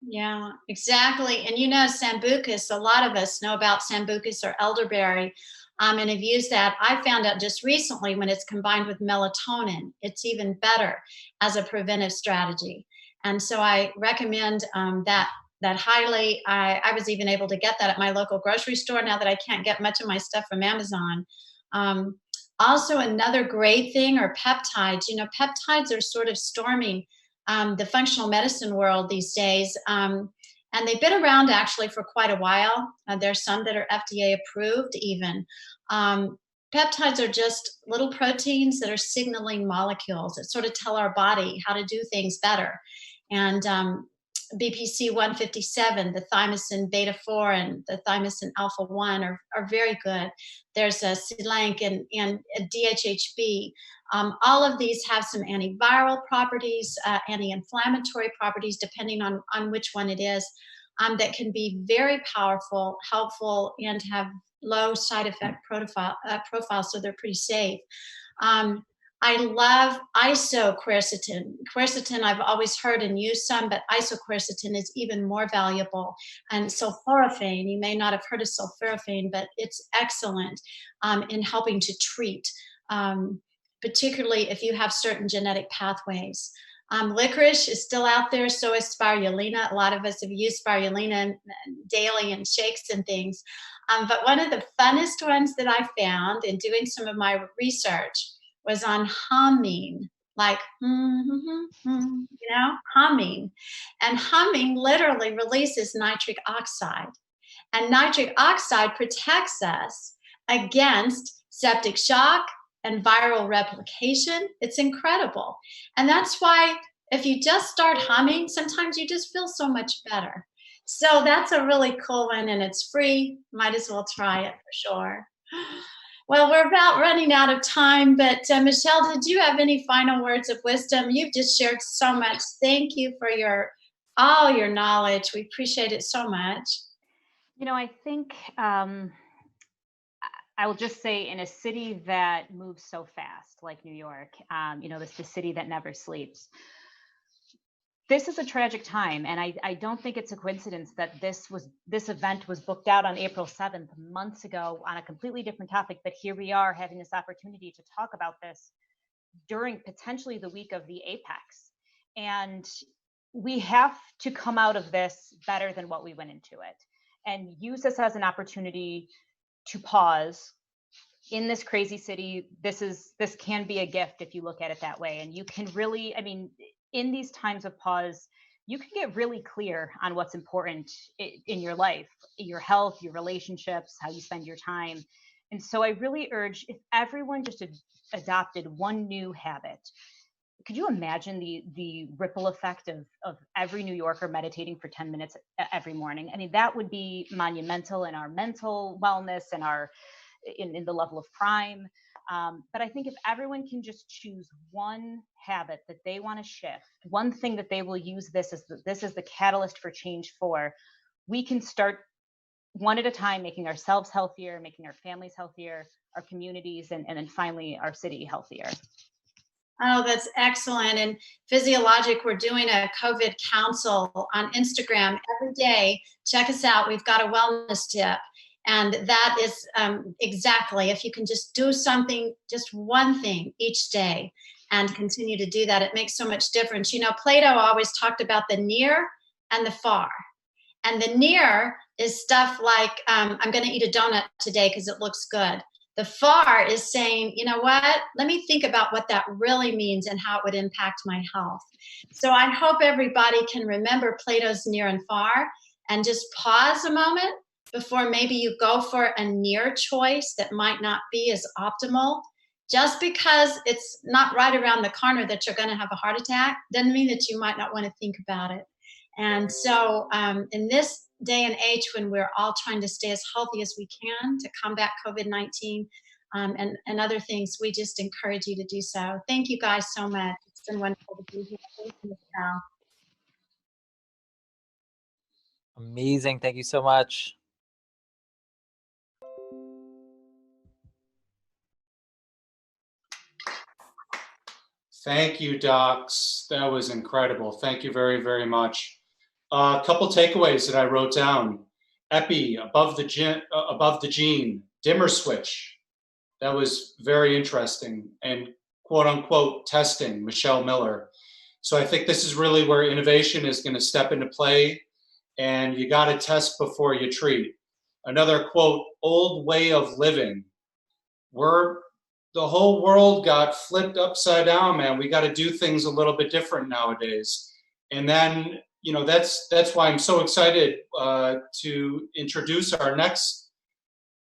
Yeah, exactly. And you know, sambucus, a lot of us know about sambucus or elderberry, and have used that. I found out just recently when it's combined with melatonin, it's even better as a preventive strategy. And so I recommend that highly. I was even able to get that at my local grocery store now that I can't get much of my stuff from Amazon. Um, Also, another great thing are peptides. You know, peptides are sort of storming the functional medicine world these days. And they've been around actually for quite a while. There's some that are FDA approved, even. Um, Peptides are just little proteins that are signaling molecules that sort of tell our body how to do things better. And BPC 157, the thymosin beta 4, and the thymosin alpha 1 are very good. There's a Silank and a DHHB. All of these have some antiviral properties, anti-inflammatory properties, depending on which one it is, that can be very powerful, helpful, and have low side effect profile, so they're pretty safe. Um, I love isoquercetin. Quercetin I've always heard and used some, but isoquercetin is even more valuable. And sulforaphane, you may not have heard of sulforaphane, but it's excellent in helping to treat, particularly if you have certain genetic pathways. Licorice is still out there, so is spirulina. A lot of us have used spirulina daily in shakes and things. But one of the funnest ones that I found in doing some of my research was on humming, like, humming. And humming literally releases nitric oxide. And nitric oxide protects us against septic shock and viral replication. It's incredible. And that's why if you just start humming, sometimes you just feel so much better. So that's a really cool one, and it's free. Might as well try it for sure. Well, we're about running out of time, but Michelle, did you have any final words of wisdom? You've just shared so much. Thank you for all your knowledge. We appreciate it so much. You know, I think I will just say, in a city that moves so fast, like New York, this the city that never sleeps. This is a tragic time, and I don't think it's a coincidence that this event was booked out on April 7th, months ago, on a completely different topic. But here we are having this opportunity to talk about this during potentially the week of the Apex, and we have to come out of this better than what we went into it, and use this as an opportunity to pause. In this crazy city, this can be a gift if you look at it that way. And you can really, in these times of pause, you can get really clear on what's important in your life, your health, your relationships, how you spend your time. And so I really urge, if everyone just adopted one new habit, could you imagine the ripple effect of every New Yorker meditating for 10 minutes every morning? I mean, that would be monumental in our mental wellness and in the level of crime. But I think if everyone can just choose one habit that they want to shift, one thing that they will use this as the catalyst for change for, we can start one at a time, making ourselves healthier, making our families healthier, our communities, and then finally our city healthier. Oh, that's excellent. And Physiologic, we're doing a COVID council on Instagram every day. Check us out. We've got a wellness tip. And that is exactly, if you can just do something, just one thing each day and continue to do that, it makes so much difference. You know, Plato always talked about the near and the far. And the near is stuff like, I'm going to eat a donut today because it looks good. The far is saying, you know what, let me think about what that really means and how it would impact my health. So I hope everybody can remember Plato's near and far and just pause a moment before maybe you go for a near choice that might not be as optimal. Just because it's not right around the corner that you're going to have a heart attack doesn't mean that you might not want to think about it. And so in this day and age when we're all trying to stay as healthy as we can to combat COVID-19 and other things, we just encourage you to do so. Thank you guys so much. It's been wonderful to be here. Thank you, Michelle. Amazing. Thank you so much. Thank you, docs. That was incredible. Thank you very, very much. A couple takeaways that I wrote down. Epi, above the gene, dimmer switch. That was very interesting. And quote unquote testing, Michelle Miller. So I think this is really where innovation is going to step into play, and you got to test before you treat. Another quote, old way of living. The whole world got flipped upside down, man. We got to do things a little bit different nowadays. And then, that's why I'm so excited to introduce our next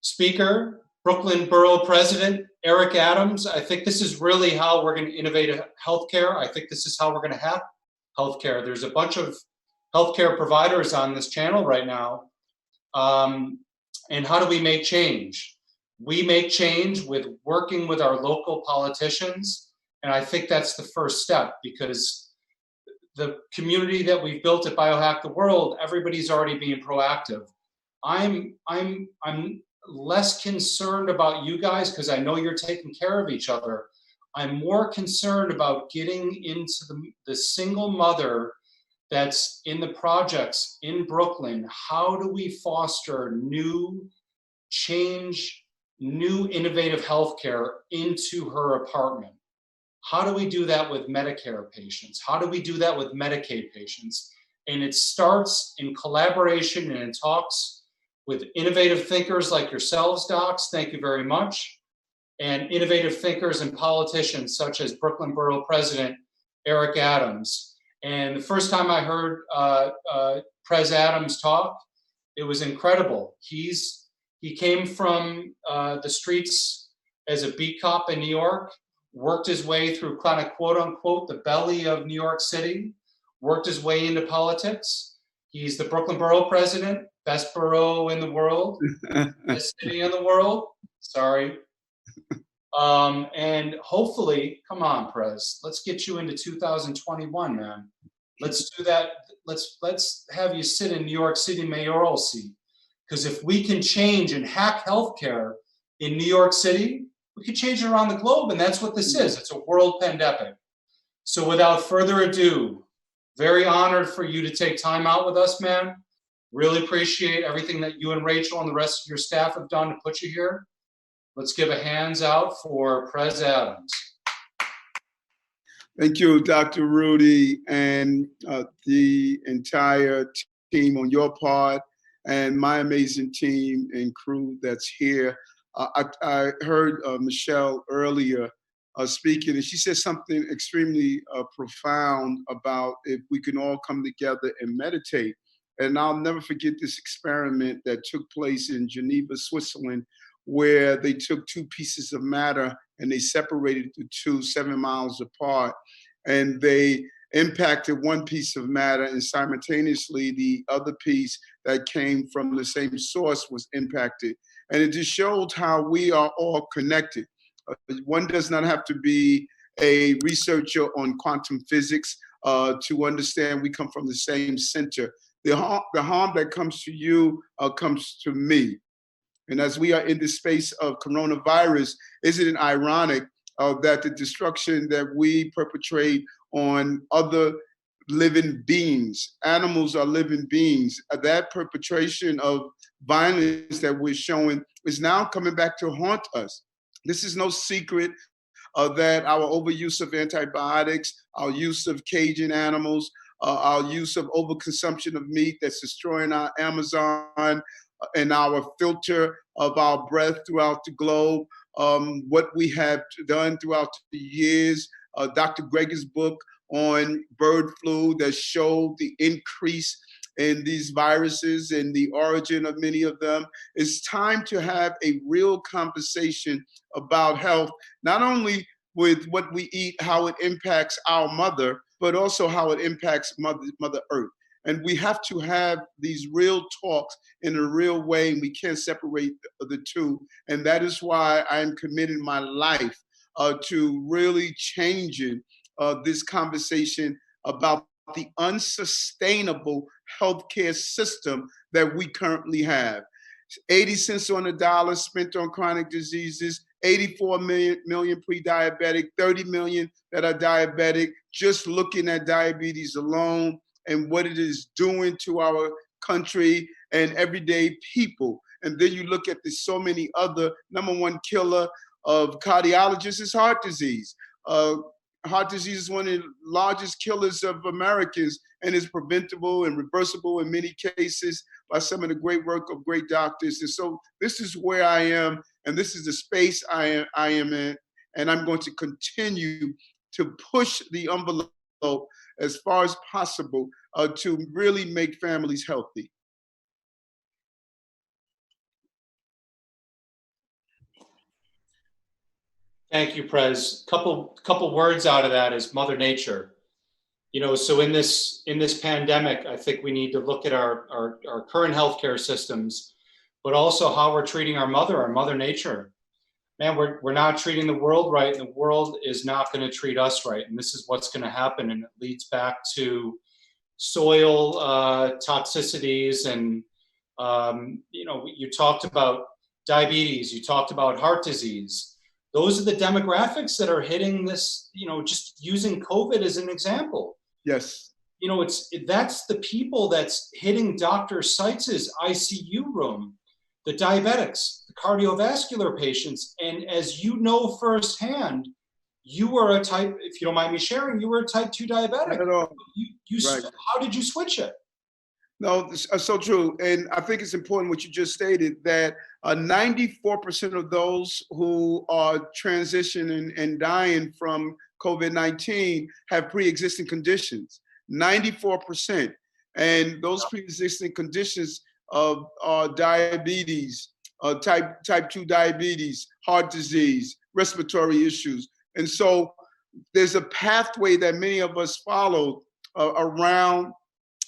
speaker, Brooklyn Borough President Eric Adams. I think this is really how we're going to innovate healthcare. I think this is how we're going to have healthcare. There's a bunch of healthcare providers on this channel right now. And how do we make change? We make change with working with our local politicians. And I think that's the first step, because the community that we've built at Biohack the World, everybody's already being proactive. I'm less concerned about you guys because I know you're taking care of each other. I'm more concerned about getting into the single mother that's in the projects in Brooklyn. How do we foster new change, new innovative healthcare into her apartment? How do we do that with Medicare patients? How do we do that with Medicaid patients? And it starts in collaboration and in talks with innovative thinkers like yourselves, docs. Thank you very much. And innovative thinkers and politicians such as Brooklyn Borough President Eric Adams. And the first time I heard Pres Adams talk, it was incredible. He came from the streets as a beat cop in New York, worked his way through kind of quote unquote the belly of New York City, worked his way into politics. He's the Brooklyn Borough President, best borough in the world, best city in the world. Sorry. And hopefully, come on, Prez, let's get you into 2021, man. Let's do that. Let's have you sit in New York City mayoral seat. Because if we can change and hack healthcare in New York City, we can change it around the globe. And that's what this is. It's a world pandemic. So without further ado, very honored for you to take time out with us, man. Really appreciate everything that you and Rachel and the rest of your staff have done to put you here. Let's give a hands out for Pres Adams. Thank you, Dr. Rudy, and the entire team on your part, and my amazing team and crew that's here. I heard Michelle earlier speaking, and she said something extremely profound about if we can all come together and meditate. And I'll never forget this experiment that took place in Geneva, Switzerland, where they took two pieces of matter and they separated the two 7 miles apart. And they impacted one piece of matter, and simultaneously the other piece that came from the same source was impacted. And it just showed how we are all connected. One does not have to be a researcher on quantum physics to understand we come from the same center. The harm that comes to you comes to me. And as we are in this space of coronavirus, isn't it ironic that the destruction that we perpetrate on other living beings, animals are living beings, that perpetration of violence that we're showing is now coming back to haunt us. This is no secret that our overuse of antibiotics, our use of caging animals, our use of overconsumption of meat that's destroying our Amazon, and our filter of our breath throughout the globe, what we have done throughout the years, Dr. Greger's book on bird flu that showed the increase in these viruses and the origin of many of them. It's time to have a real conversation about health, not only with what we eat, how it impacts our mother, but also how it impacts Mother Earth. And we have to have these real talks in a real way, and we can't separate the two. And that is why I'm committing my life to really changing this conversation about the unsustainable healthcare system that we currently have. 80 cents on the dollar spent on chronic diseases, 84 million pre-diabetic, 30 million that are diabetic, just looking at diabetes alone. and what it is doing to our country and everyday people. And then you look at so many other, number one killer of cardiologists is heart disease. Heart disease is one of the largest killers of Americans and is preventable and reversible in many cases by some of the great work of great doctors. And so this is where I am, and this is the space I am in, and I'm going to continue to push the envelope as far as possible to really make families healthy. Thank you, Prez. Couple words out of that is Mother Nature. You know, so in this pandemic, I think we need to look at our current healthcare systems, but also how we're treating our Mother Nature. Man, we're not treating the world right, and the world is not going to treat us right. And this is what's going to happen. And it leads back to soil toxicities. And, you know, you talked about diabetes, you talked about heart disease. Those are the demographics that are hitting this, you know, just using COVID as an example. Yes. You know, that's the people that's hitting Dr. Seitz's ICU room, the diabetics, the cardiovascular patients. And as you know firsthand, you were a type, if you don't mind me sharing, you were a type 2 diabetic. Not at all. Right. How did you switch it? No, so true. And I think it's important what you just stated, that 94% of those who are transitioning and dying from COVID-19 have pre-existing conditions, 94%. And those pre-existing conditions are diabetes, type 2 diabetes, heart disease, respiratory issues. And so there's a pathway that many of us followed around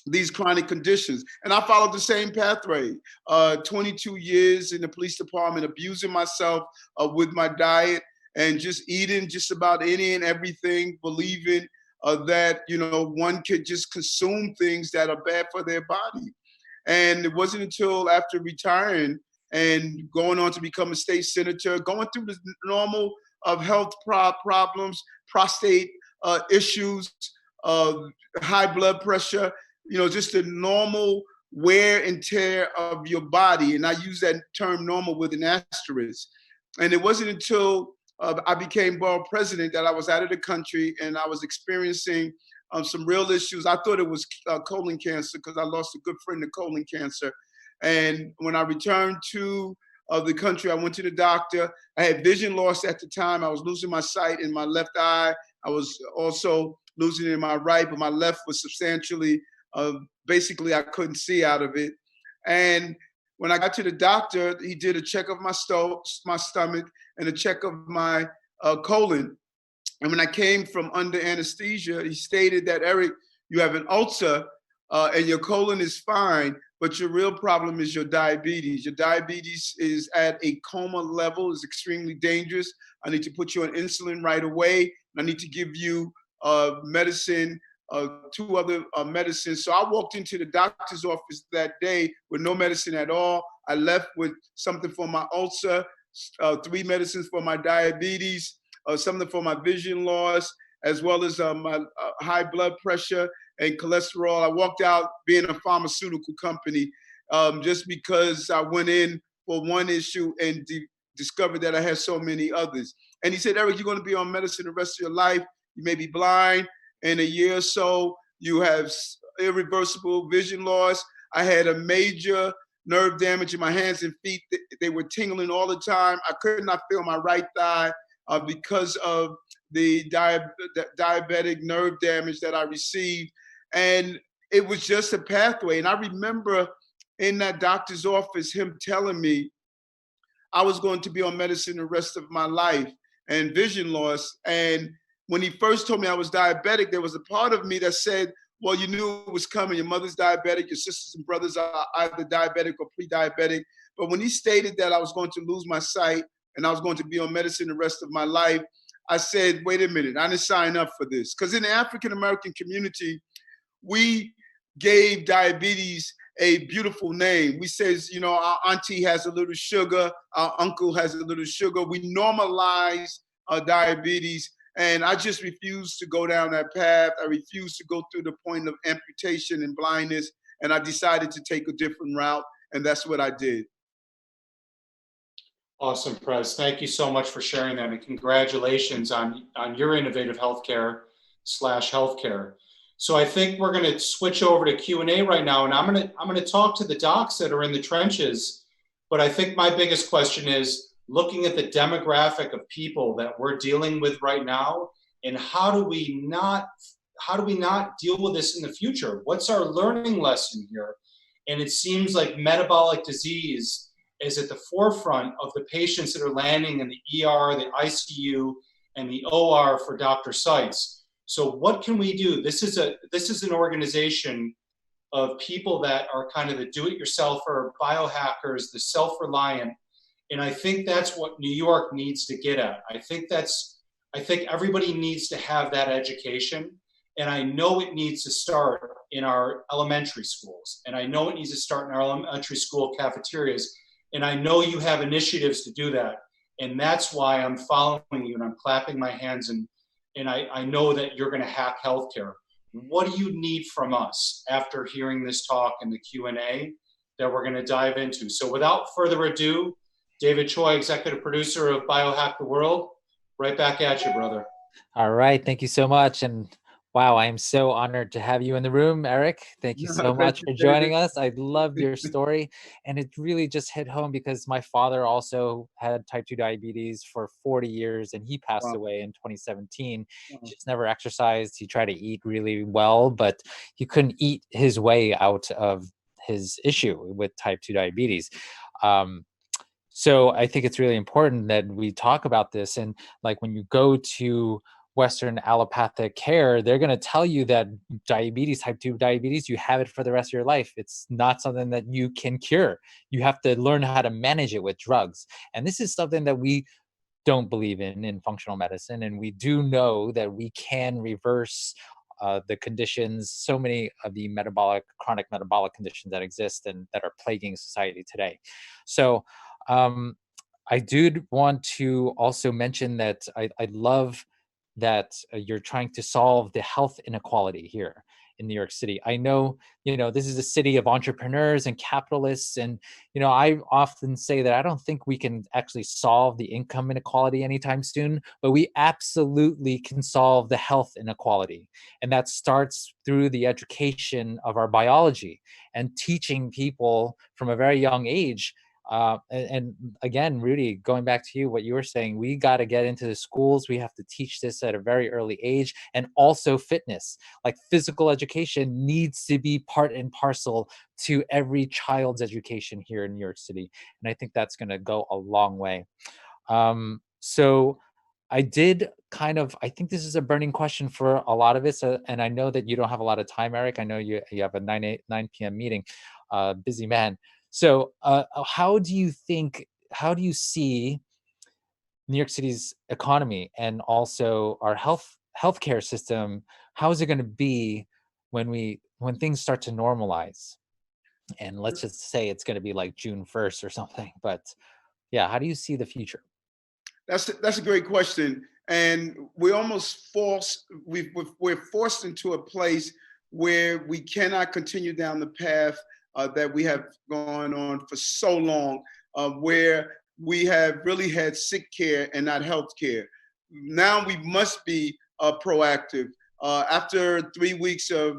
these chronic conditions. And I followed the same pathway, 22 years in the police department, abusing myself with my diet and just eating just about any and everything, believing that, you know, one could just consume things that are bad for their body. And it wasn't until after retiring and going on to become a state senator, going through the normal of health problems, prostate issues, high blood pressure, you know, just the normal wear and tear of your body. And I use that term normal with an asterisk. And it wasn't until I became borough president that I was out of the country and I was experiencing some real issues. I thought it was colon cancer because I lost a good friend to colon cancer. And when I returned to the country, I went to the doctor. I had vision loss at the time. I was losing my sight in my left eye. I was also losing it in my right, but my left was substantially, basically I couldn't see out of it. And when I got to the doctor, he did a check of my stomach and a check of my colon. And when I came from under anesthesia, he stated that, Eric, you have an ulcer and your colon is fine, but your real problem is your diabetes. Your diabetes is at a coma level, is extremely dangerous. I need to put you on insulin right away. I need to give you medicine, 2 other medicines. So I walked into the doctor's office that day with no medicine at all. I left with something for my ulcer, 3 medicines for my diabetes, something for my vision loss, as well as my high blood pressure and cholesterol. I walked out being a pharmaceutical company just because I went in for one issue and discovered that I had so many others. And he said, Eric, you're going to be on medicine the rest of your life. You may be blind in a year or so. You have irreversible vision loss. I had a major nerve damage in my hands and feet. They were tingling all the time. I could not feel my right thigh because of the diabetic nerve damage that I received. And it was just a pathway. And I remember in that doctor's office, him telling me I was going to be on medicine the rest of my life and vision loss. And when he first told me I was diabetic, there was a part of me that said, well, you knew it was coming. Your mother's diabetic, your sisters and brothers are either diabetic or pre-diabetic. But when he stated that I was going to lose my sight and I was going to be on medicine the rest of my life, I said, wait a minute, I didn't sign up for this. Because in the African-American community, we gave diabetes a beautiful name. We says, you know, our auntie has a little sugar, our uncle has a little sugar. We normalize diabetes And I just refused to go down that path. I refused to go through the point of amputation and blindness. And I decided to take a different route. And that's what I did. Awesome, Prez. Thank you so much for sharing that, and congratulations on your innovative healthcare/healthcare. So I think we're going to switch over to Q&A right now, and I'm going to talk to the docs that are in the trenches. But I think my biggest question is looking at the demographic of people that we're dealing with right now, and how do we not deal with this in the future? What's our learning lesson here? And it seems like metabolic disease is at the forefront of the patients that are landing in the ER, the ICU, and the OR for Dr. Seitz. So what can we do? This is an organization of people that are kind of the do-it-yourselfer, biohackers, the self-reliant, and I think that's what New York needs to get at. I think everybody needs to have that education, and I know it needs to start in our elementary schools, and I know it needs to start in our elementary school cafeterias. And I know you have initiatives to do that. And that's why I'm following you and I'm clapping my hands. And I know that you're going to hack healthcare. What do you need from us after hearing this talk and the Q&A that we're going to dive into? So without further ado, David Choi, executive producer of Biohack the World, right back at you, brother. All right. Thank you so much. And wow, I am so honored to have you in the room, Eric. Thank you so much for joining us. I loved your story. And it really just hit home because my father also had type 2 diabetes for 40 years and he passed away in 2017. He just never exercised. He tried to eat really well, but he couldn't eat his way out of his issue with type 2 diabetes. So I think it's really important that we talk about this. And like when you go to Western allopathic care, they're going to tell you that diabetes, type 2 diabetes, you have it for the rest of your life. It's not something that you can cure. You have to learn how to manage it with drugs. And this is something that we don't believe in functional medicine. And we do know that we can reverse the conditions, so many of the chronic metabolic conditions that exist and that are plaguing society today. So I did want to also mention that I love that you're trying to solve the health inequality here in New York City. I know, this is a city of entrepreneurs and capitalists. And, I often say that I don't think we can actually solve the income inequality anytime soon, but we absolutely can solve the health inequality. And that starts through the education of our biology and teaching people from a very young age. And again, Rudy, going back to you, what you were saying, we got to get into the schools. We have to teach this at a very early age, and also fitness, like physical education needs to be part and parcel to every child's education here in New York City. And I think that's going to go a long way. So I think this is a burning question for a lot of us. And I know that you don't have a lot of time, Eric. I know you have a 9 p.m. meeting, busy man. So how do you see New York City's economy and also our healthcare system? How is it going to be when things start to normalize? And let's just say it's going to be like June 1st or something. But yeah, how do you see the future? That's a great question. And we're almost we're forced into a place where we cannot continue down the path that we have gone on for so long, where we have really had sick care and not health care. Now we must be proactive. After 3 weeks of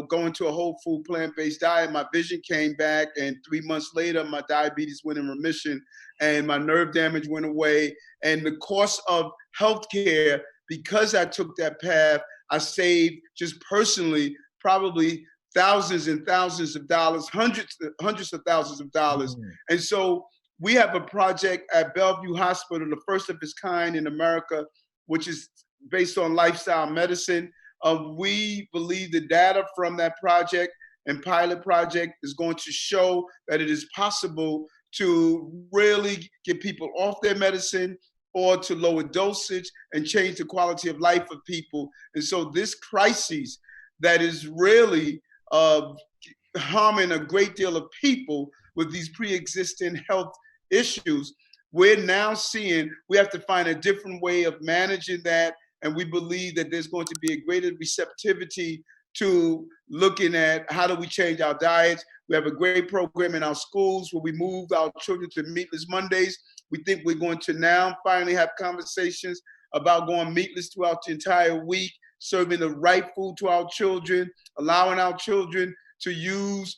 going to a whole food plant-based diet, my vision came back, and 3 months later, my diabetes went in remission, and my nerve damage went away. And the cost of healthcare, because I took that path, I saved just personally probably thousands and thousands of dollars, hundreds of thousands of dollars. And so we have a project at Bellevue Hospital, the first of its kind in America, which is based on lifestyle medicine. We believe the data from that project and pilot project is going to show that it is possible to really get people off their medicine or to lower dosage and change the quality of life of people. And so this crisis that is really harming a great deal of people with these pre-existing health issues, we're now seeing we have to find a different way of managing that and we believe that there's going to be a greater receptivity to looking at how do we change our diets. We have a great program in our schools where we moved our children to meatless Mondays. We think we're going to now finally have conversations about going meatless throughout the entire week, serving the right food to our children, allowing our children to use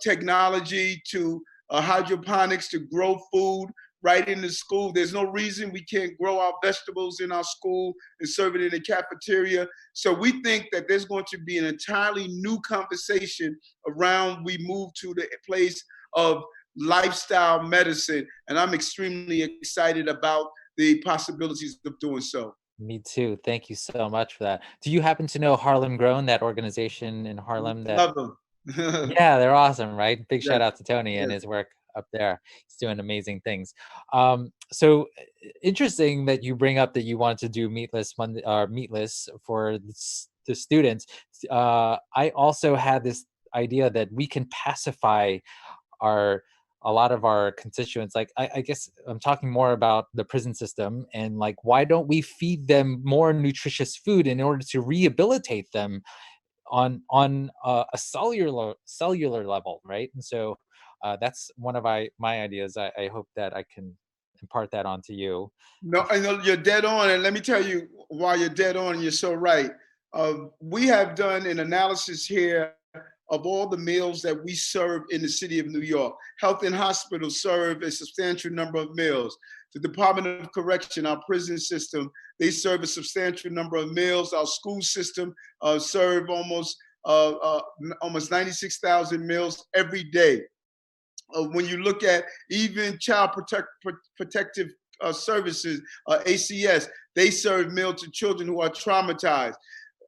technology to hydroponics to grow food right in the school. There's no reason we can't grow our vegetables in our school and serve it in the cafeteria. So we think that there's going to be an entirely new conversation around we move to the place of lifestyle medicine. And I'm extremely excited about the possibilities of doing so. Me too. Thank you so much for that. Do you happen to know Harlem Grown, that organization in Harlem? Love them. Yeah, they're awesome, right? Big shout Yes. out to Tony and Yes. his work up there. He's doing amazing things. So interesting that you bring up that you wanted to do meatless Monday, or meatless for the students. I also had this idea that we can pacify a lot of our constituents. Like I guess I'm talking more about the prison system, and like, why don't we feed them more nutritious food in order to rehabilitate them on a cellular level, right? And so that's one of my ideas. I hope that I can impart that onto you. No, I know you're dead on, and let me tell you why you're dead on. And you're so right. We have done an analysis here of all the meals that we serve in the city of New York. Health and hospitals serve a substantial number of meals. The Department of Correction, our prison system, they serve a substantial number of meals. Our school system serve almost 96,000 meals every day. When you look at even Child Protective Services, ACS, they serve meals to children who are traumatized.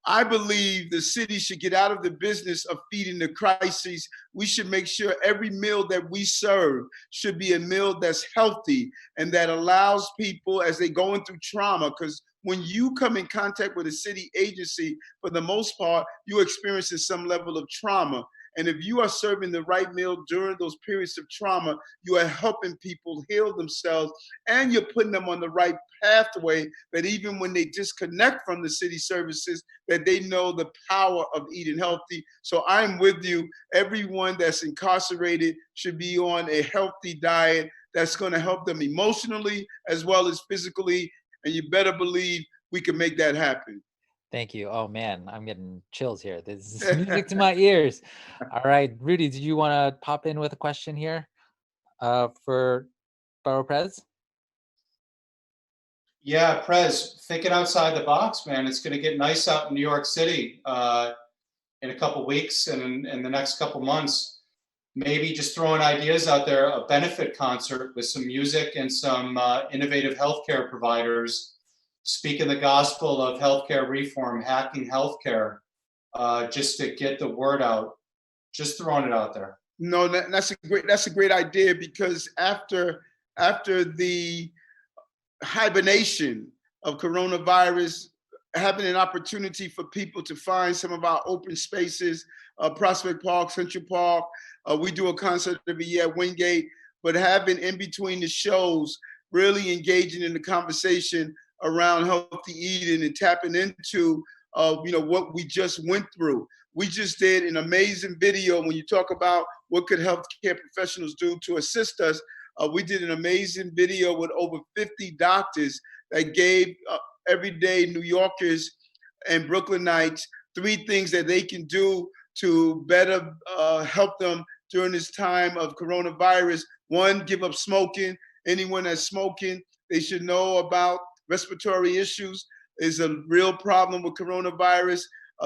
I believe the city should get out of the business of feeding the crises. We should make sure every meal that we serve should be a meal that's healthy and that allows people as they're going through trauma, because when you come in contact with a city agency, for the most part, you experience some level of trauma. And if you are serving the right meal during those periods of trauma, you are helping people heal themselves, and you're putting them on the right pathway that even when they disconnect from the city services, that they know the power of eating healthy. So I'm with you. Everyone that's incarcerated should be on a healthy diet that's going to help them emotionally as well as physically. And you better believe we can make that happen. Thank you. Oh man, I'm getting chills here. This is music to my ears. All right, Rudy, did you want to pop in with a question here for Borough Prez? Yeah, Prez, thinking outside the box, man. It's going to get nice out in New York City in a couple weeks and in the next couple months. Maybe just throwing ideas out there, a benefit concert with some music and some innovative healthcare providers speaking the gospel of healthcare reform, hacking healthcare, just to get the word out. Just throwing it out there. No, that's a great idea, because after the hibernation of coronavirus, having an opportunity for people to find some of our open spaces, Prospect Park, Central Park. We do a concert every year at Wingate, but having in between the shows, really engaging in the conversation around healthy eating and tapping into what we just went through. We just did an amazing video. When you talk about what could healthcare professionals do to assist us, we did an amazing video with over 50 doctors that gave everyday New Yorkers and Brooklynites 3 things that they can do to better help them during this time of coronavirus. 1, give up smoking. Anyone that's smoking, they should know about respiratory issues is a real problem with coronavirus.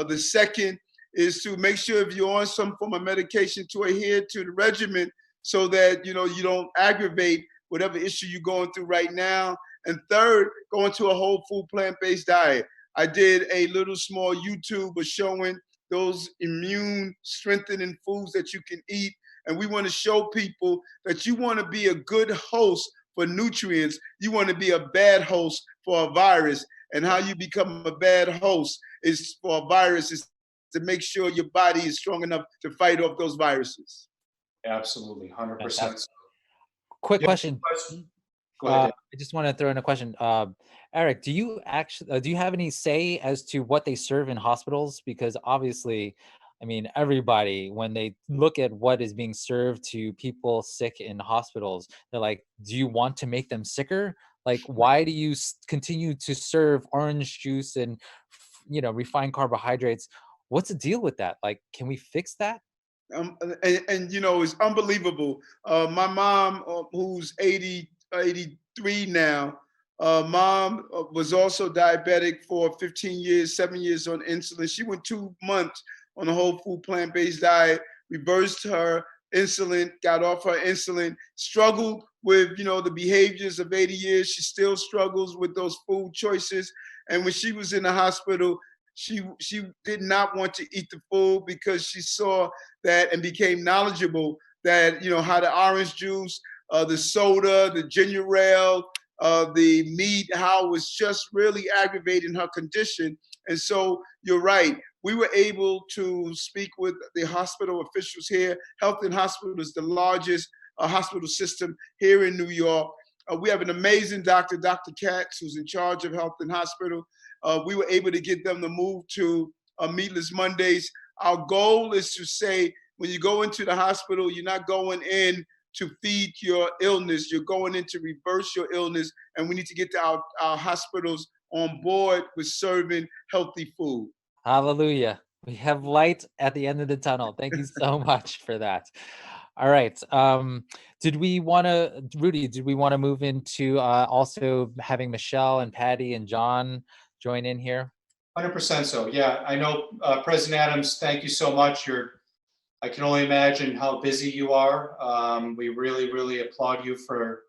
The second is to make sure if you're on some form of medication to adhere to the regimen so that you don't aggravate whatever issue you're going through right now. And third, go into a whole food plant-based diet. I did a little small YouTube showing those immune strengthening foods that you can eat. And we want to show people that you want to be a good host for nutrients. You want to be a bad host for a virus. And how you become a bad host is for a virus is to make sure your body is strong enough to fight off those viruses. Absolutely, 100%. Quick question. Go ahead. I just want to throw in a question. Eric, do you have any say as to what they serve in hospitals? Because obviously, I mean, everybody, when they look at what is being served to people sick in hospitals, they're like, do you want to make them sicker? Like, why do you continue to serve orange juice and, refined carbohydrates? What's the deal with that? Like, can we fix that? And it's unbelievable. My mom, who's 83 now, mom was also diabetic for 15 years, 7 years on insulin. She went 2 months on a whole food plant-based diet, reversed her insulin, got off her insulin, struggled with, the behaviors of 80 years. She still struggles with those food choices. And when she was in the hospital, she did not want to eat the food because she saw that and became knowledgeable that, how the orange juice, the soda, the ginger ale, the meat, how it was just really aggravating her condition. And so you're right. We were able to speak with the hospital officials here. Health and Hospital is the largest hospital system here in New York. We have an amazing doctor, Dr. Katz, who's in charge of Health and Hospital. We were able to get them to move to Meatless Mondays. Our goal is to say, when you go into the hospital, you're not going in to feed your illness. You're going in to reverse your illness. And we need to get our hospitals on board with serving healthy food. Hallelujah. We have light at the end of the tunnel. Thank you so much for that. All right. Rudy, did we want to move into also having Michelle and Patty and John join in here? 100% so. Yeah, I know, President Adams, thank you so much. I can only imagine how busy you are. We really, really applaud you for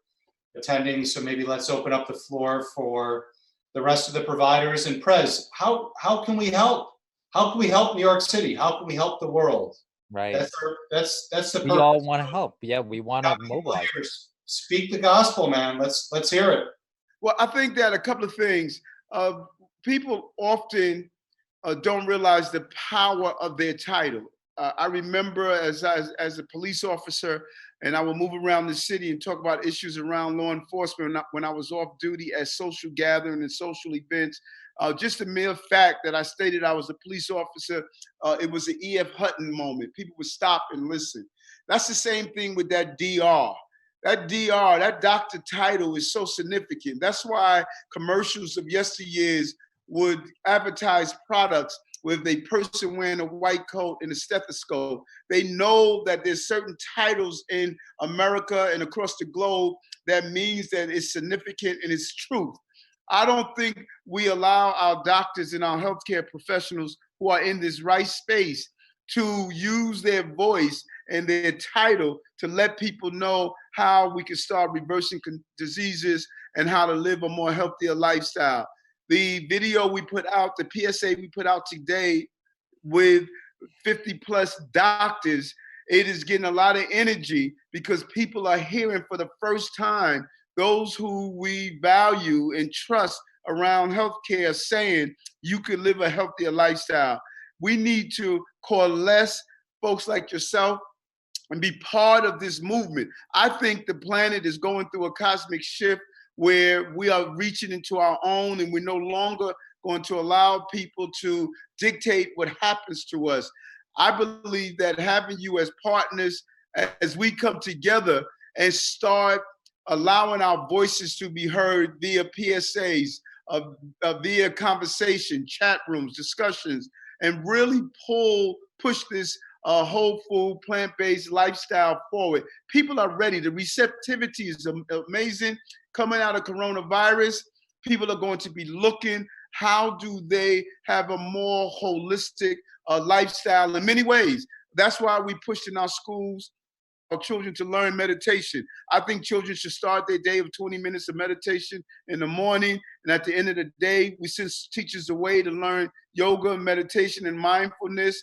attending. So maybe let's open up the floor for the rest of the providers. And Prez, how can we help? How can we help New York City? How can we help the world? Right. That's the purpose. We all want to help. Yeah, we want to mobilize. Speak the gospel, man. Let's hear it. Well, I think that a couple of things. People often don't realize the power of their title. I remember as a police officer, and I would move around the city and talk about issues around law enforcement when I was off duty at social gathering and social events. Just the mere fact that I stated I was a police officer, it was an E.F. Hutton moment. People would stop and listen. That's the same thing with that DR. That doctor title is so significant. That's why commercials of yesteryears would advertise products with a person wearing a white coat and a stethoscope. They know that there's certain titles in America and across the globe that means that it's significant and it's truth. I don't think we allow our doctors and our healthcare professionals who are in this right space to use their voice and their title to let people know how we can start reversing diseases and how to live a more healthier lifestyle. The video we put out, the PSA we put out today with 50 plus doctors, it is getting a lot of energy because people are hearing for the first time those who we value and trust around healthcare saying you can live a healthier lifestyle. We need to coalesce folks like yourself and be part of this movement. I think the planet is going through a cosmic shift where we are reaching into our own and we're no longer going to allow people to dictate what happens to us. I believe that having you as partners, as we come together and start allowing our voices to be heard via PSAs, via conversation, chat rooms, discussions, and really push this whole food, plant-based lifestyle forward. People are ready. The receptivity is amazing. Coming out of coronavirus, people are going to be looking, how do they have a more holistic lifestyle in many ways? That's why we pushed in our schools our children to learn meditation. I think children should start their day with 20 minutes of meditation in the morning. And at the end of the day, we send teachers away to learn yoga, meditation, and mindfulness.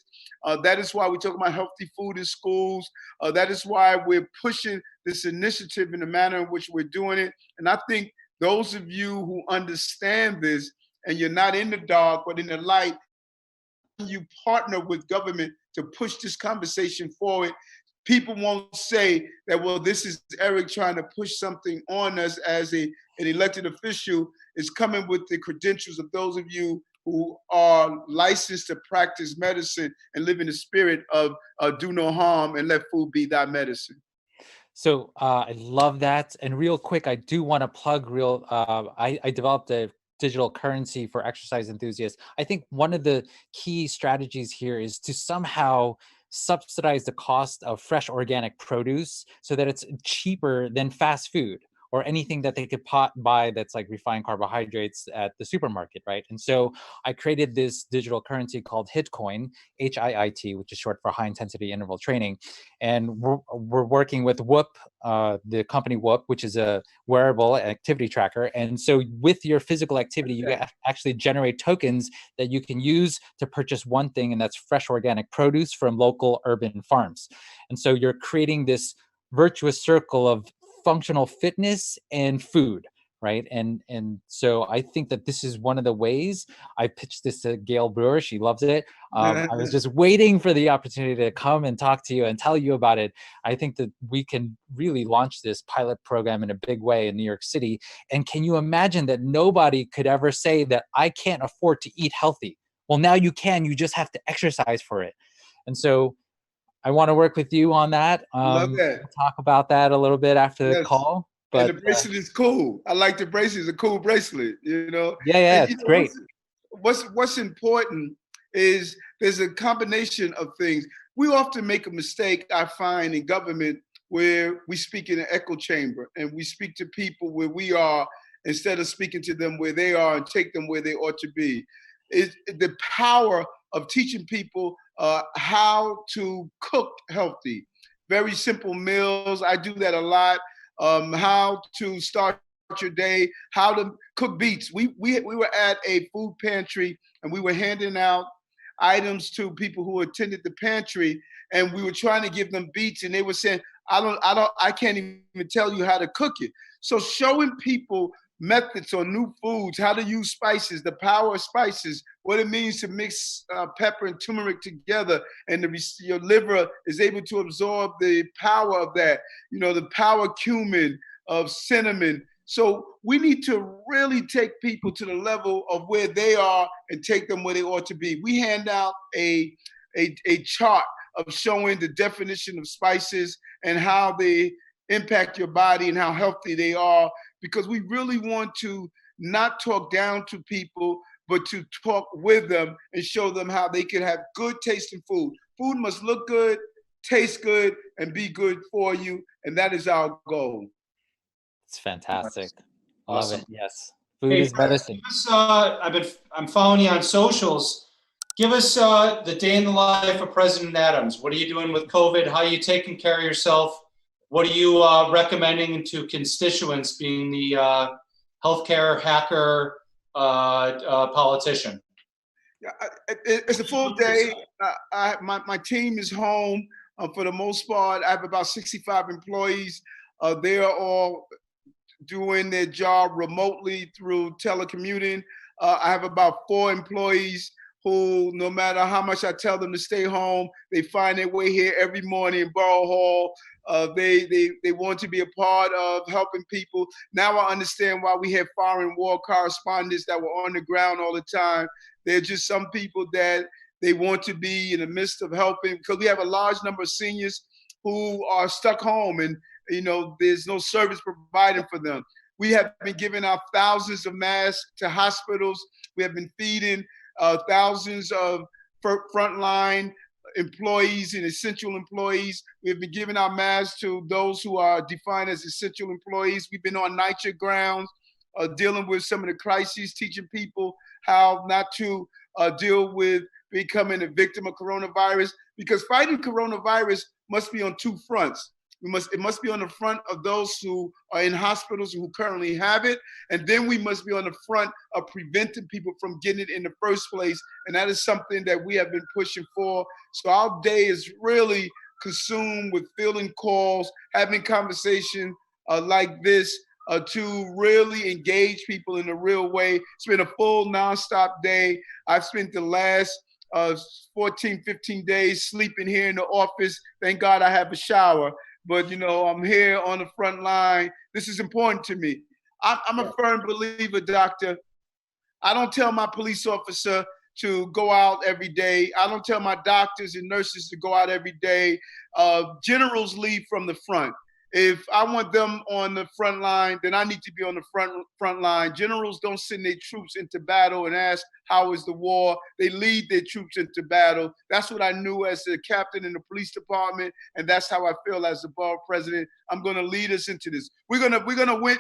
That is why we talk about healthy food in schools. That is why we're pushing this initiative in the manner in which we're doing it. And I think those of you who understand this and you're not in the dark, but in the light, you partner with government to push this conversation forward. people won't say that, well, this is Eric trying to push something on us as an elected official. Is coming with the credentials of those of you who are licensed to practice medicine and live in the spirit of do no harm and let food be thy medicine. So I love that. And real quick, I do want to plug I developed a digital currency for exercise enthusiasts. I think one of the key strategies here is to somehow subsidize the cost of fresh organic produce so that it's cheaper than fast food or anything that they could buy that's like refined carbohydrates at the supermarket, right? And so I created this digital currency called HIIT, HIIT, which is short for high intensity interval training. And we're working with Whoop, the company Whoop, which is a wearable activity tracker. And so with your physical activity, you actually generate tokens that you can use to purchase one thing, and that's fresh organic produce from local urban farms. And so you're creating this virtuous circle of functional fitness and food, right? And so I think that this is one of the ways. I pitched this to Gail Brewer. She loves it. I was just waiting for the opportunity to come and talk to you and tell you about it. I think that we can really launch this pilot program in a big way in New York City. And can you imagine that nobody could ever say that I can't afford to eat healthy? Well, now you can. You just have to exercise for it. And so I want to work with you on that. Love that. We'll talk about that a little bit after the call. But and the bracelet is cool. I like the bracelet. It's a cool bracelet, you know? Yeah, it's great. What's important is there's a combination of things. We often make a mistake, I find, in government where we speak in an echo chamber and we speak to people where we are instead of speaking to them where they are and take them where they ought to be. It's the power of teaching people how to cook healthy, very simple meals. I do that a lot. How to start your day, how to cook beets. We were at a food pantry and we were handing out items to people who attended the pantry, and we were trying to give them beets, and they were saying, I can't even tell you how to cook it. So showing people methods on new foods, how to use spices, the power of spices, what it means to mix pepper and turmeric together, and your liver is able to absorb the power of that, you know, the power of cumin, of cinnamon. So we need to really take people to the level of where they are and take them where they ought to be. We hand out a chart of showing the definition of spices and how they impact your body and how healthy they are, because we really want to not talk down to people, but to talk with them and show them how they can have good tasting food. Food must look good, taste good, and be good for you. And that is our goal. It's fantastic. Awesome. Love it. Yes. Food is medicine. I'm following you on socials. Give us the day in the life of President Adams. What are you doing with COVID? How are you taking care of yourself? What are you recommending to constituents, being the healthcare hacker politician? Yeah, it's a full day. My team is home for the most part. I have about 65 employees. They are all doing their job remotely through telecommuting. I have about 4 employees who, no matter how much I tell them to stay home, they find their way here every morning in Borough Hall. They want to be a part of helping people. Now I understand why we have foreign war correspondents that were on the ground all the time. They're just some people that they want to be in the midst of helping, because we have a large number of seniors who are stuck home and, you know, there's no service provided for them. We have been giving out thousands of masks to hospitals. We have been feeding thousands of frontline employees and essential employees. We've been giving our masks to those who are defined as essential employees. We've been on NYCHA grounds, dealing with some of the crises, teaching people how not to deal with becoming a victim of coronavirus, because fighting coronavirus must be on 2 fronts. It must be on the front of those who are in hospitals who currently have it, and then we must be on the front of preventing people from getting it in the first place, and that is something that we have been pushing for. So our day is really consumed with fielding calls, having conversation like this to really engage people in a real way. It's been a full nonstop day. I've spent the last 14, 15 days sleeping here in the office. Thank God I have a shower. But, I'm here on the front line. This is important to me. I'm a firm believer, doctor. I don't tell my police officer to go out every day. I don't tell my doctors and nurses to go out every day. Generals lead from the front. If I want them on the front line, then I need to be on the front line. Generals don't send their troops into battle and ask, how is the war? They lead their troops into battle. That's what I knew as a captain in the police department, and that's how I feel as the borough president. I'm going to lead us into this. We're gonna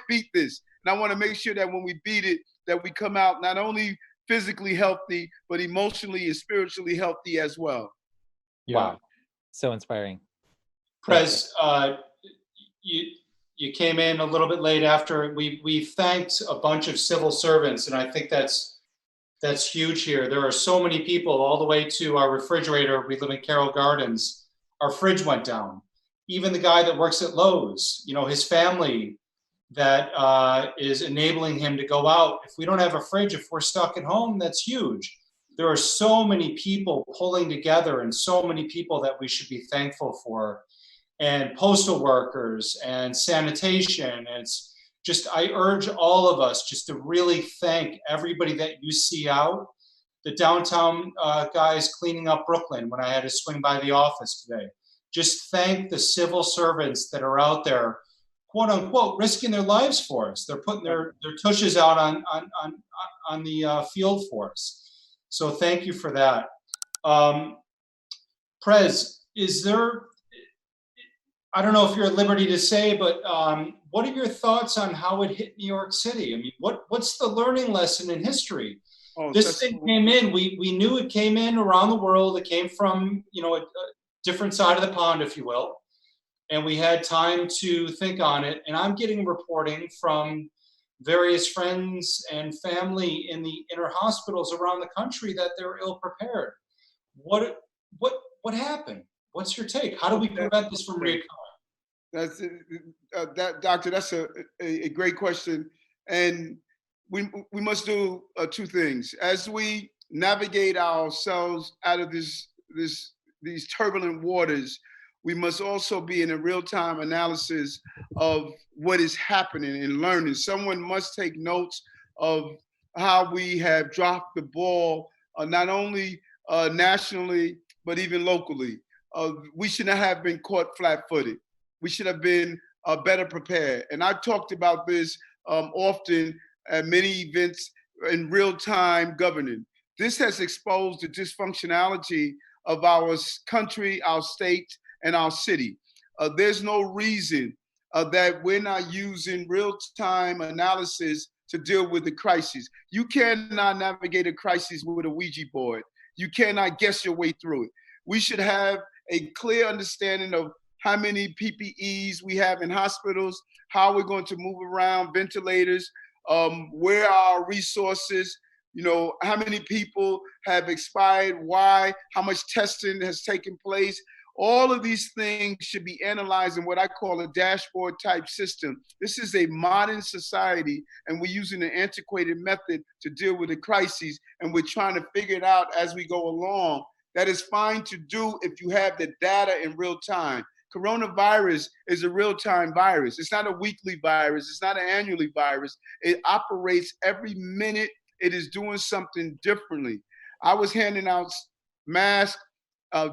beat this, and I want to make sure that when we beat it, that we come out not only physically healthy, but emotionally and spiritually healthy as well. Yeah. Wow, so inspiring. Prez, you came in a little bit late after we thanked a bunch of civil servants, and I think that's huge here. There are so many people, all the way to our refrigerator. We live in Carroll Gardens. Our fridge went down. Even the guy that works at Lowe's, his family that is enabling him to go out. If we don't have a fridge, if we're stuck at home, that's huge. There are so many people pulling together and so many people that we should be thankful for. And postal workers and sanitation. And it's just, I urge all of us just to really thank everybody that you see out. The downtown guys cleaning up Brooklyn when I had to swing by the office today. Just thank the civil servants that are out there, quote unquote, risking their lives for us. They're putting their tushes out on the field for us. So thank you for that. Prez, is there, I don't know if you're at liberty to say, but what are your thoughts on how it hit New York City? I mean, what's the learning lesson in history? This thing came in, we knew it came in around the world. It came from, a different side of the pond, if you will. And we had time to think on it. And I'm getting reporting from various friends and family in the inner hospitals around the country that they're ill prepared. What happened? What's your take? How do we prevent this from reoccurring? Doctor, that's a great question. And we must do two things. As we navigate ourselves out of these turbulent waters, we must also be in a real-time analysis of what is happening and learning. Someone must take notes of how we have dropped the ball, not only nationally, but even locally. We should not have been caught flat-footed. We should have been better prepared. And I've talked about this often at many events in real-time governing. This has exposed the dysfunctionality of our country, our state, and our city. There's no reason that we're not using real-time analysis to deal with the crisis. You cannot navigate a crisis with a Ouija board. You cannot guess your way through it. We should have a clear understanding of how many PPEs we have in hospitals, how we're going to move around, ventilators, where are our resources, how many people have expired, why, how much testing has taken place. All of these things should be analyzed in what I call a dashboard type system. This is a modern society, and we're using an antiquated method to deal with the crises, and we're trying to figure it out as we go along. That is fine to do if you have the data in real time. Coronavirus is a real-time virus. It's not a weekly virus. It's not an annually virus. It operates every minute. It is doing something differently. I was handing out masks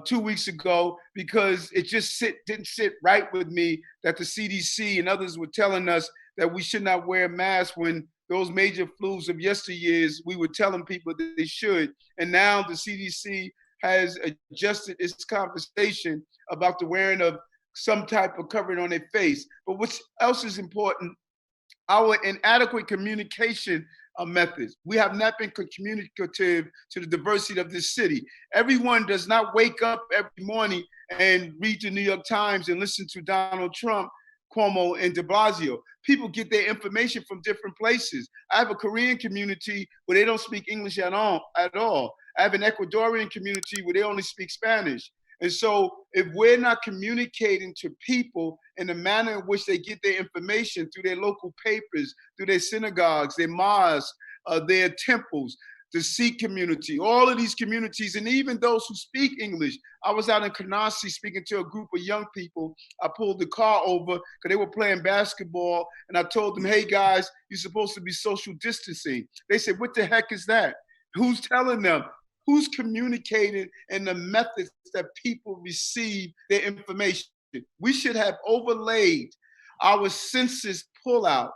2 weeks ago because it just didn't sit right with me that the CDC and others were telling us that we should not wear masks when those major flus of yesteryears, we were telling people that they should. And now the CDC has adjusted its conversation about the wearing of some type of covering on their face. But what else is important? Our inadequate communication methods. We have not been communicative to the diversity of this city. Everyone does not wake up every morning and read the New York Times and listen to Donald Trump, Cuomo, and de Blasio. People get their information from different places. I have a Korean community where they don't speak English at all. I have an Ecuadorian community where they only speak Spanish. And so if we're not communicating to people in the manner in which they get their information through their local papers, through their synagogues, their mosques, their temples, the Sikh community, all of these communities, and even those who speak English. I was out in Canarsie speaking to a group of young people. I pulled the car over because they were playing basketball, and I told them, hey guys, you're supposed to be social distancing. They said, what the heck is that? Who's telling them? Who's communicating in the methods that people receive their information? We should have overlaid our census pullout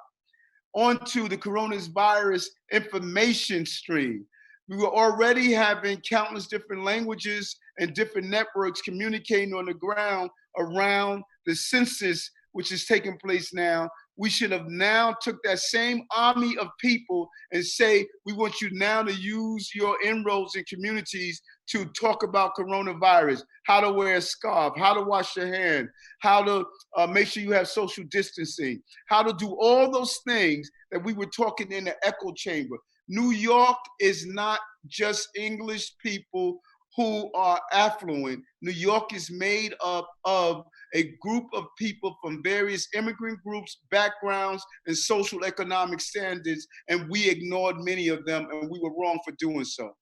onto the coronavirus information stream. We were already having countless different languages and different networks communicating on the ground around the census, which is taking place now. We should have now took that same army of people and say, we want you now to use your inroads in communities to talk about coronavirus, how to wear a scarf, how to wash your hand, how to make sure you have social distancing, how to do all those things that we were talking in the echo chamber. New York is not just English people who are affluent. New York is made up of a group of people from various immigrant groups, backgrounds, and social economic standards, and we ignored many of them, and we were wrong for doing so.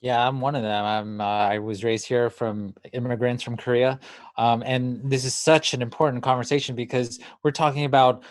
Yeah, I'm one of them. I was raised here from immigrants from Korea. And this is such an important conversation because we're talking about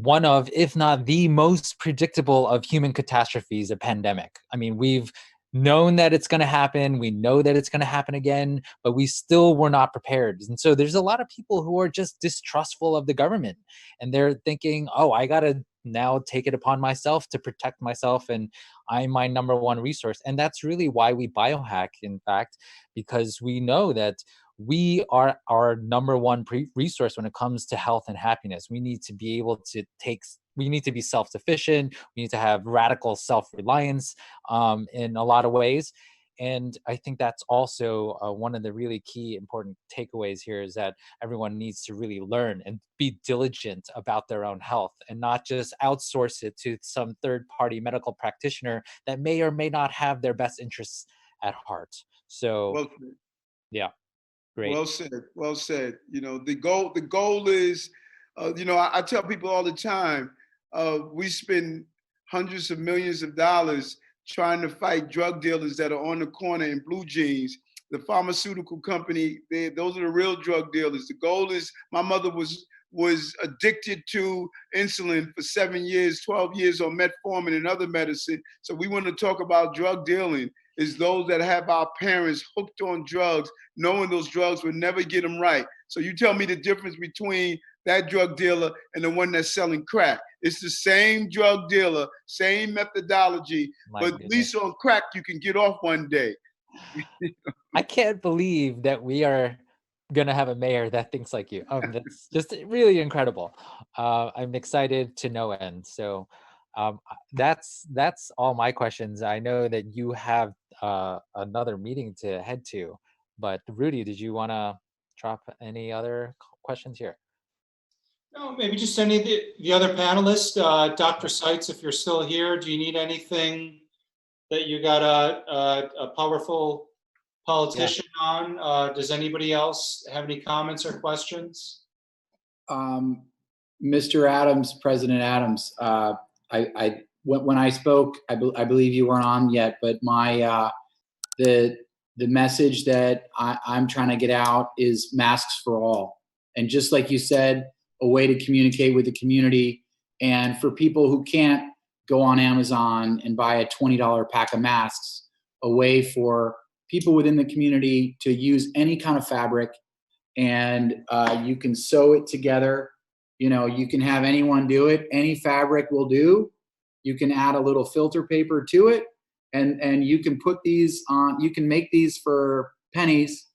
one of, if not the most predictable of human catastrophes, a pandemic. I mean, we've known that it's going to happen. We know that it's going to happen again, but we still were not prepared. And so there's a lot of people who are just distrustful of the government, and they're thinking, oh, I got to now take it upon myself to protect myself, and I'm my number one resource. And that's really why we biohack, in fact, because we know that we are our number one resource when it comes to health and happiness. We need to be able to we need to be self-sufficient. We need to have radical self-reliance in a lot of ways. And I think that's also one of the really key important takeaways here, is that everyone needs to really learn and be diligent about their own health and not just outsource it to some third-party medical practitioner that may or may not have their best interests at heart. So, Well, yeah. Great. Well said. Well said. You know, the goal is, you know, I tell people all the time, we spend hundreds of millions of dollars trying to fight drug dealers that are on the corner in blue jeans. The pharmaceutical company, those are the real drug dealers. The goal is, my mother was addicted to insulin for 7 years, 12 years on metformin and other medicine. So we want to talk about drug dealing. Is those that have our parents hooked on drugs, knowing those drugs would never get them right. So you tell me the difference between that drug dealer and the one that's selling crack. It's the same drug dealer, same methodology, but at least on crack you can get off one day. I can't believe that we are gonna have a mayor that thinks like you. That's just really incredible. I'm excited to no end. So that's all my questions. I know that you have another meeting to head to, but Rudy, did you want to drop any other questions here? No, maybe just any of the other panelists. Dr. Seitz, if you're still here, do you need anything that you got a powerful politician on? Does anybody else have any comments or questions? Mr. Adams, President Adams, when I spoke, I believe you weren't on yet, but my the message that I'm trying to get out is masks for all. And just like you said, a way to communicate with the community. And for people who can't go on Amazon and buy a $20 pack of masks, a way for people within the community to use any kind of fabric, and you can sew it together. You know, you can have anyone do it. Any fabric will do. You can add a little filter paper to it, and you can put these on. You can make these for pennies.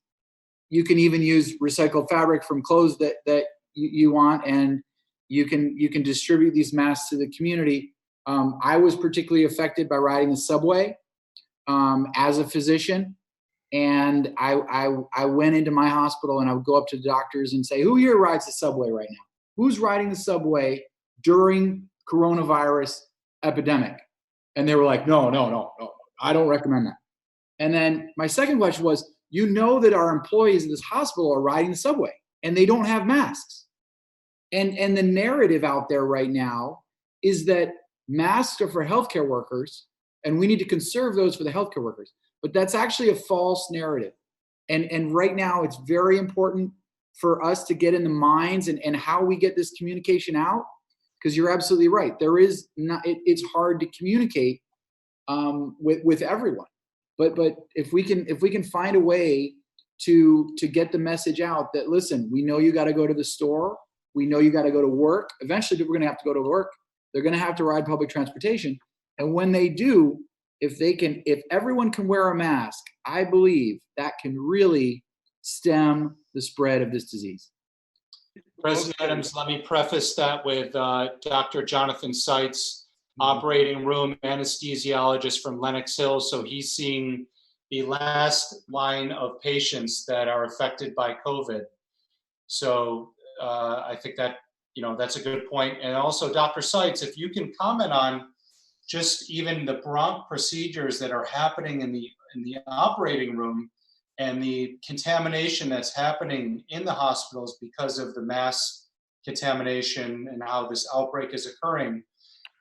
You can even use recycled fabric from clothes that you want, and you can distribute these masks to the community. I was particularly affected by riding the subway as a physician, and I went into my hospital and I would go up to the doctors and say, "Who here rides the subway right now? Who's riding the subway during coronavirus epidemic?" And they were like, no, I don't recommend that. And then my second question was, you know that our employees in this hospital are riding the subway and they don't have masks. And the narrative out there right now is that masks are for healthcare workers and we need to conserve those for the healthcare workers. But that's actually a false narrative. And right now, it's very important for us to get in the minds and how we get this communication out, because you're absolutely right. There is not, it's hard to communicate with everyone. But if we can find a way to get the message out that, listen, we know you got to go to the store, we know you got to go to work. Eventually, people are going to have to go to work. They're going to have to ride public transportation. And when they do, if everyone can wear a mask, I believe that can really stem the spread of this disease. President Adams, let me preface that with Dr. Jonathan Seitz, operating room anesthesiologist from Lenox Hill. So he's seeing the last line of patients that are affected by COVID. So I think that, that's a good point. And also, Dr. Seitz, if you can comment on just even the bronch procedures that are happening in the operating room and the contamination that's happening in the hospitals because of the mass contamination and how this outbreak is occurring.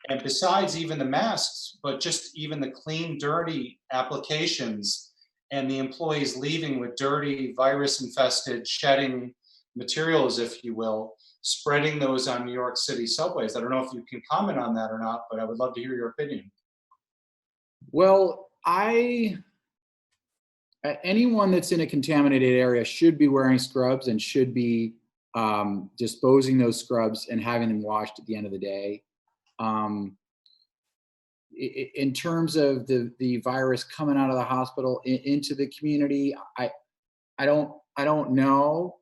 And besides even the masks, but just even the clean, dirty applications and the employees leaving with dirty, virus-infested, shedding materials, if you will, spreading those on New York City subways. I don't know if you can comment on that or not, but I would love to hear your opinion. Well, anyone that's in a contaminated area should be wearing scrubs and should be disposing those scrubs and having them washed at the end of the day. In terms of the virus coming out of the hospital into the community, I don't know.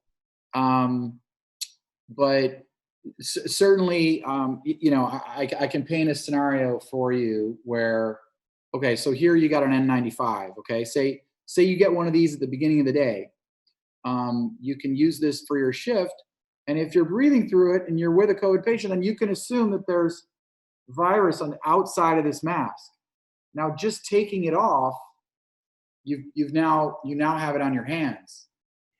But certainly, I can paint a scenario for you where, okay, so here you got an N95. Okay, say you get one of these at the beginning of the day. You can use this for your shift, and if you're breathing through it and you're with a COVID patient, then you can assume that there's virus on the outside of this mask. Now, just taking it off, you now have it on your hands,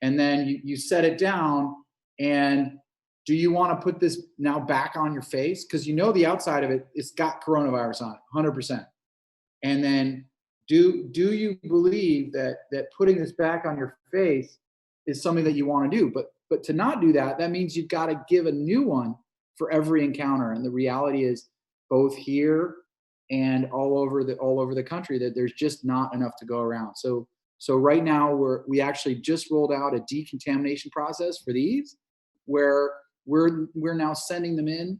and then you set it down. And do you want to put this now back on your face? Because the outside of it, it's got coronavirus on it, 100%. And then do you believe that putting this back on your face is something that you want to do? But to not do that, that means you've got to give a new one for every encounter. And the reality is, both here and all over the country, that there's just not enough to go around. So right now we actually just rolled out a decontamination process for these, where we're now sending them in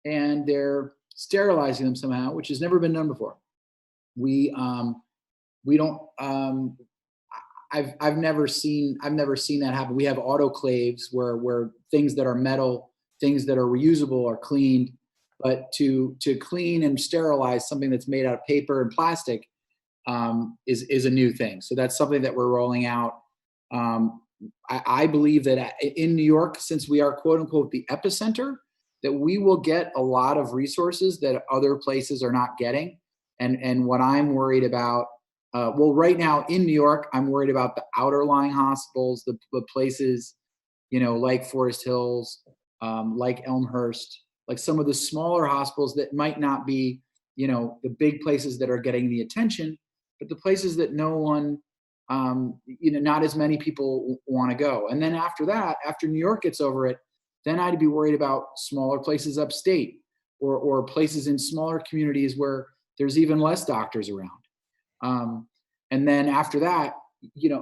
and they're sterilizing them somehow, which has never been done before. We don't. I've never seen that happen. We have autoclaves where things that are metal, things that are reusable are cleaned, but to clean and sterilize something that's made out of paper and plastic is a new thing. So that's something that we're rolling out. I believe that in New York, since we are quote unquote the epicenter, that we will get a lot of resources that other places are not getting. And what I'm worried about, right now in New York, I'm worried about the outer lying hospitals, the places, like Forest Hills, like Elmhurst, like some of the smaller hospitals that might not be, the big places that are getting the attention, but the places that no one, not as many people want to go. And then after that, after New York gets over it, then I'd be worried about smaller places upstate or places in smaller communities where there's even less doctors around. And then after that,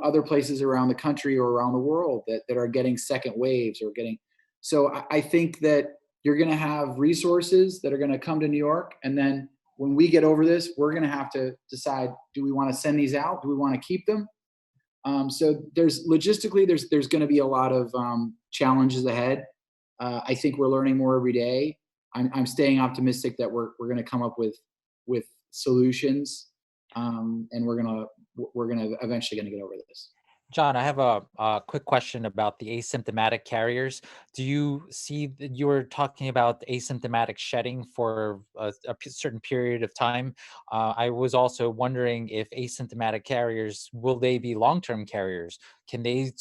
other places around the country or around the world that are getting second waves or getting. So I think that you're going to have resources that are going to come to New York. And then when we get over this, we're going to have to decide, do we want to send these out? Do we want to keep them? So there's logistically, there's going to be a lot of challenges ahead. I think we're learning more every day. I'm staying optimistic that we're going to come up with solutions, and we're going to eventually going to get over this. John, I have a quick question about the asymptomatic carriers. Do you see that you were talking about asymptomatic shedding for a certain period of time? I was also wondering if asymptomatic carriers, will they be long-term carriers? Can they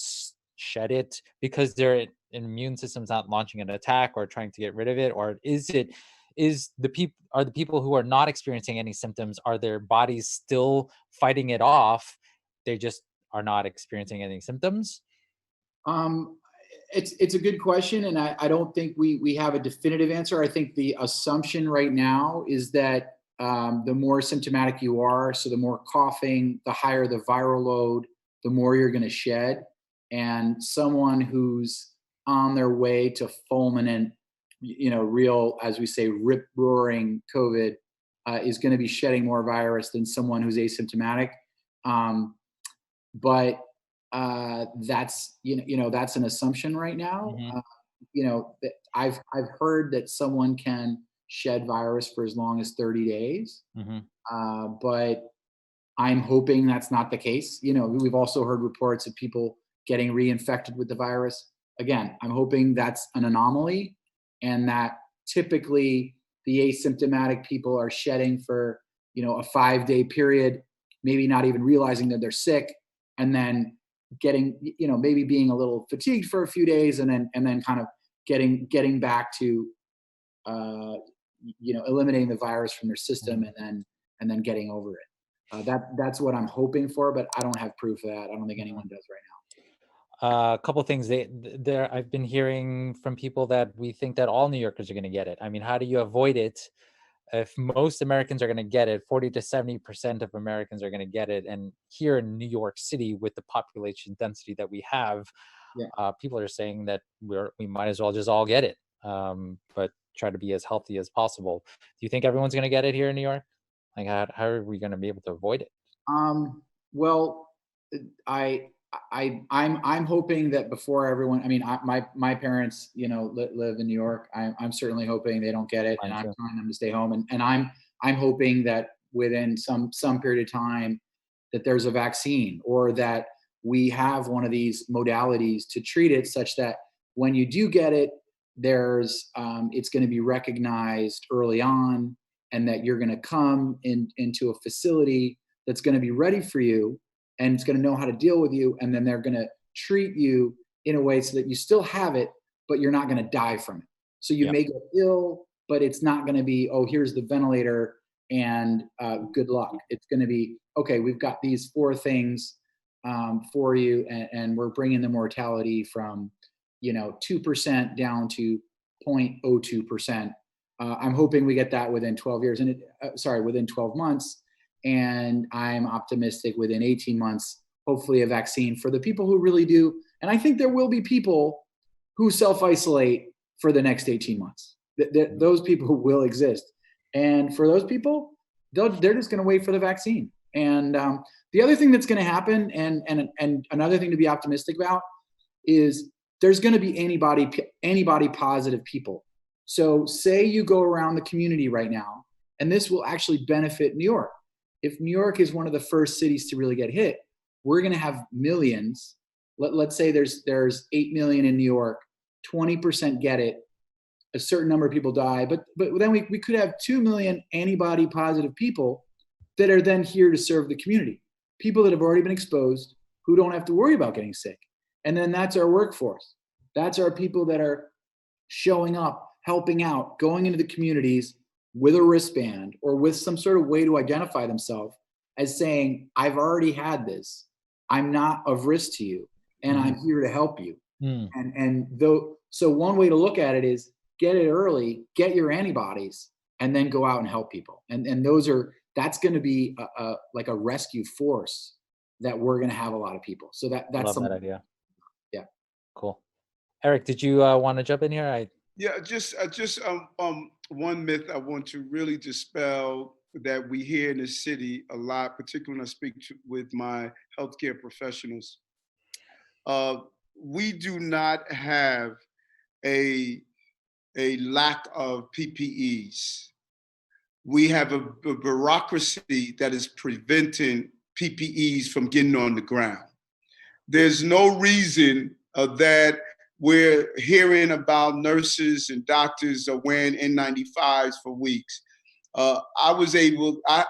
shed it because their immune system's not launching an attack or trying to get rid of it? Or is it are the people who are not experiencing any symptoms, are their bodies still fighting it off? They just are not experiencing any symptoms? It's a good question, and I don't think we have a definitive answer. I think the assumption right now is that the more symptomatic you are, so the more coughing, the higher the viral load, the more you're going to shed. And someone who's on their way to fulminant, real, as we say, rip-roaring COVID is going to be shedding more virus than someone who's asymptomatic. But that's that's an assumption right now. That I've heard that someone can shed virus for as long as 30 days, but I'm hoping that's not the case. We've also heard reports of people getting reinfected with the virus. Again, I'm hoping that's an anomaly, and that typically the asymptomatic people are shedding for a 5-day period, maybe not even realizing that they're sick, and then getting, maybe being a little fatigued for a few days, and then kind of getting back to, eliminating the virus from their system, and then getting over it. That's what I'm hoping for, but I don't have proof of that. I don't think anyone does right now. A couple of things I've been hearing from people that we think that all New Yorkers are going to get it. I mean, how do you avoid it? If most Americans are going to get it, 40 to 70% of Americans are going to get it. And here in New York City, with the population density that we have, people are saying that we might as well just all get it, but try to be as healthy as possible. Do you think everyone's going to get it here in New York? Like, how are we going to be able to avoid it? Well, I'm hoping that before everyone, I mean, my parents, live in New York. I'm certainly hoping they don't get it, and I'm telling them to stay home. And I'm hoping that within some period of time that there's a vaccine, or that we have one of these modalities to treat it, such that when you do get it, it's going to be recognized early on, and that you're going to come into a facility that's going to be ready for you, and it's going to know how to deal with you, and then they're going to treat you in a way so that you still have it, but you're not going to die from it. So you may get ill, but it's not going to be, oh, here's the ventilator and good luck. It's going to be, okay, we've got these 4 things for you, and we're bringing the mortality from 2% down to 0.02%. I'm hoping we get that within 12 years, and within 12 months. And I'm optimistic within 18 months, hopefully a vaccine for the people who really do. And I think there will be people who self-isolate for the next 18 months. Those people will exist. And for those people, they're just going to wait for the vaccine. And the other thing that's going to happen, and another thing to be optimistic about, is there's going to be antibody positive people. So say you go around the community right now, and this will actually benefit New York. If New York is one of the first cities to really get hit, we're going to have millions. Let's say there's 8 million in New York, 20% get it, a certain number of people die, but then we could have 2 million antibody positive people that are then here to serve the community. People that have already been exposed, who don't have to worry about getting sick. And then that's our workforce. That's our people that are showing up, helping out, going into the communities with a wristband or with some sort of way to identify themselves as saying, I've already had this. I'm not of risk to you, and I'm here to help you. So one way to look at it is get it early, get your antibodies, and then go out and help people. And that's going to be like a rescue force that we're going to have a lot of people. So that's I love that idea. Yeah. Cool. Eric, did you want to jump in here? Yeah, just one myth I want to really dispel that we hear in the city a lot, particularly when I speak with my healthcare professionals. We do not have a lack of PPEs. We have a bureaucracy that is preventing PPEs from getting on the ground. There's no reason that we're hearing about nurses and doctors are wearing N95s for weeks. I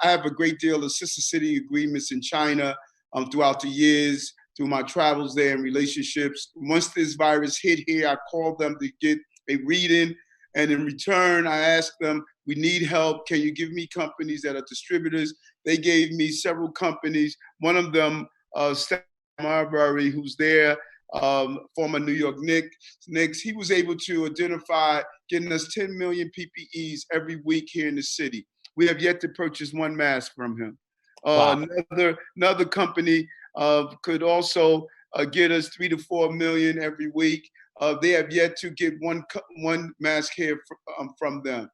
have a great deal of sister city agreements in China throughout the years, through my travels there and relationships. Once this virus hit here, I called them to get a reading, And in return, I asked them, we need help. Can you give me companies that are distributors? They gave me several companies. One of them, Stan Marbury, who's there, former New York Knicks, he was able to identify getting us 10 million PPEs every week here in the city. We have yet to purchase one mask from him. Wow. Another company could also get us 3 to 4 million every week. They have yet to get one mask here from them.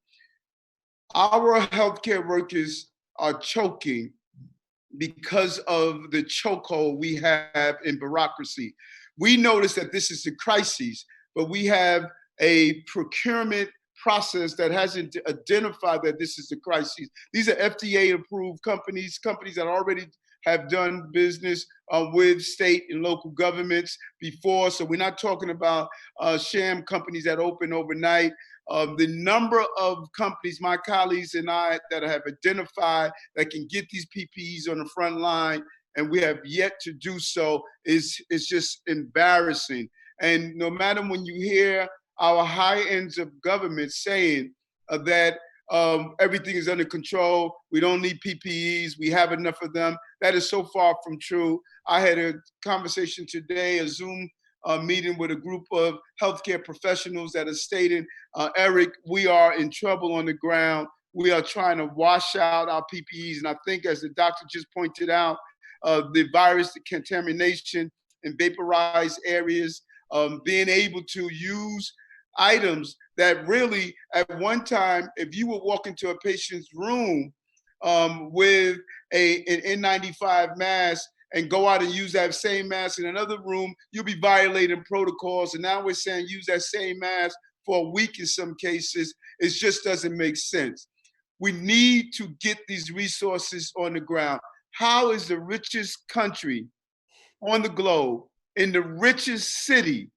Our healthcare workers are choking because of the chokehold we have in bureaucracy. We notice that this is a crisis, but we have a procurement process that hasn't identified that this is a crisis. These are FDA-approved companies that already have done business with state and local governments before. So we're not talking about sham companies that open overnight. The number of companies, my colleagues and I, that have identified that can get these PPEs on the front line, and we have yet to do so, is just embarrassing. And no matter when you hear our high ends of government saying that everything is under control, we don't need PPEs, we have enough of them, that is so far from true. I had a conversation today, a Zoom meeting with a group of healthcare professionals that are stating, Eric, we are in trouble on the ground. We are trying to wash out our PPEs. And I think, as the doctor just pointed out, the virus, the contamination in vaporized areas, being able to use items that really, at one time, if you would walk into a patient's room with an N95 mask and go out and use that same mask in another room, you'll be violating protocols. And now we're saying use that same mask for a week in some cases. It just doesn't make sense. We need to get these resources on the ground. How is the richest country on the globe, in the richest city,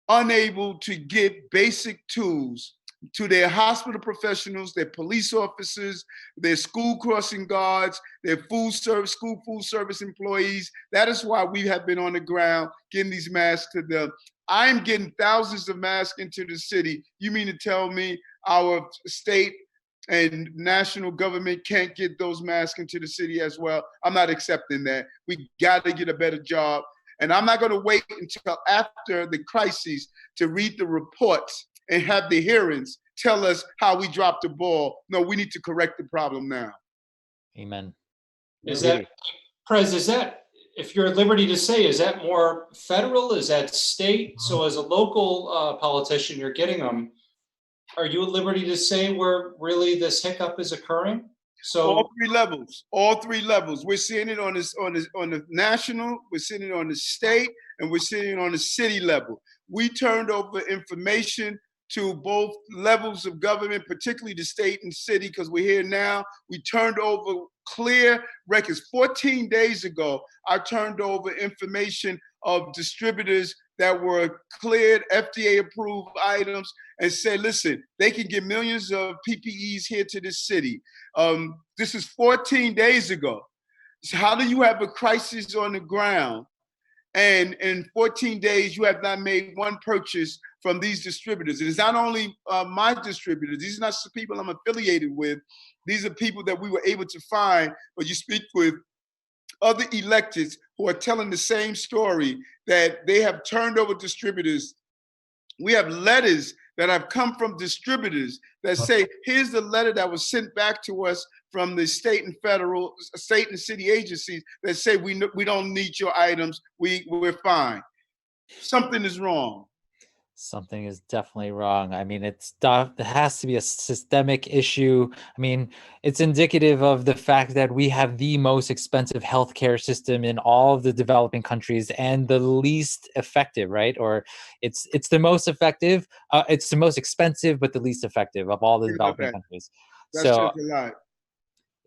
unable to get basic tools to their hospital professionals, their police officers, their school crossing guards, their school food service employees? That is why we have been on the ground getting these masks to them. I'm getting thousands of masks into the city. You mean to tell me our state and national government can't get those masks into the city as well? I'm not accepting that. We got to get a better job. And I'm not going to wait until after the crisis to read the reports and have the hearings tell us how we dropped the ball. No, we need to correct the problem now. Amen. Is that, Prez, if you're at liberty to say, is that more federal? Is that state? So as a local politician, you're getting them. Are you at liberty to say where really this hiccup is occurring? So all three levels. We're seeing it on the national, we're seeing it on the state, and we're seeing it on the city level. We turned over information to both levels of government, particularly the state and city, because we're here now. We turned over clear records. 14 days ago, I turned over information of distributors that were cleared, FDA-approved items, and said, listen, they can get millions of PPEs here to this city. This is 14 days ago. So how do you have a crisis on the ground, and in 14 days you have not made one purchase from these distributors? It is not only my distributors. These are not people I'm affiliated with. These are people that we were able to find, but you speak with other electeds who are telling the same story, that they have turned over distributors. We have letters that have come from distributors that say, here's the letter that was sent back to us from the state and city agencies that say we don't need your items, we're fine. Something is wrong. Something is definitely wrong. I mean, it has to be a systemic issue. I mean, it's indicative of the fact that we have the most expensive healthcare system in all of the developing countries and the least effective, right? Or it's the most effective. It's the most expensive, but the least effective of all the developing countries. That's just a lot.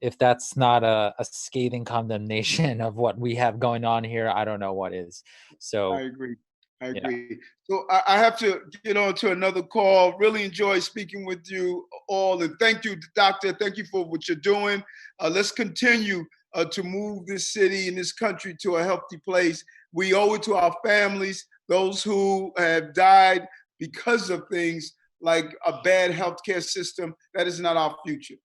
If that's not a scathing condemnation of what we have going on here, I don't know what is. So I agree. So I have to get on to another call. Really enjoy speaking with you all. And thank you, Doctor. Thank you for what you're doing. Let's continue to move this city and this country to a healthy place. We owe it to our families, those who have died because of things like a bad healthcare system. That is not our future.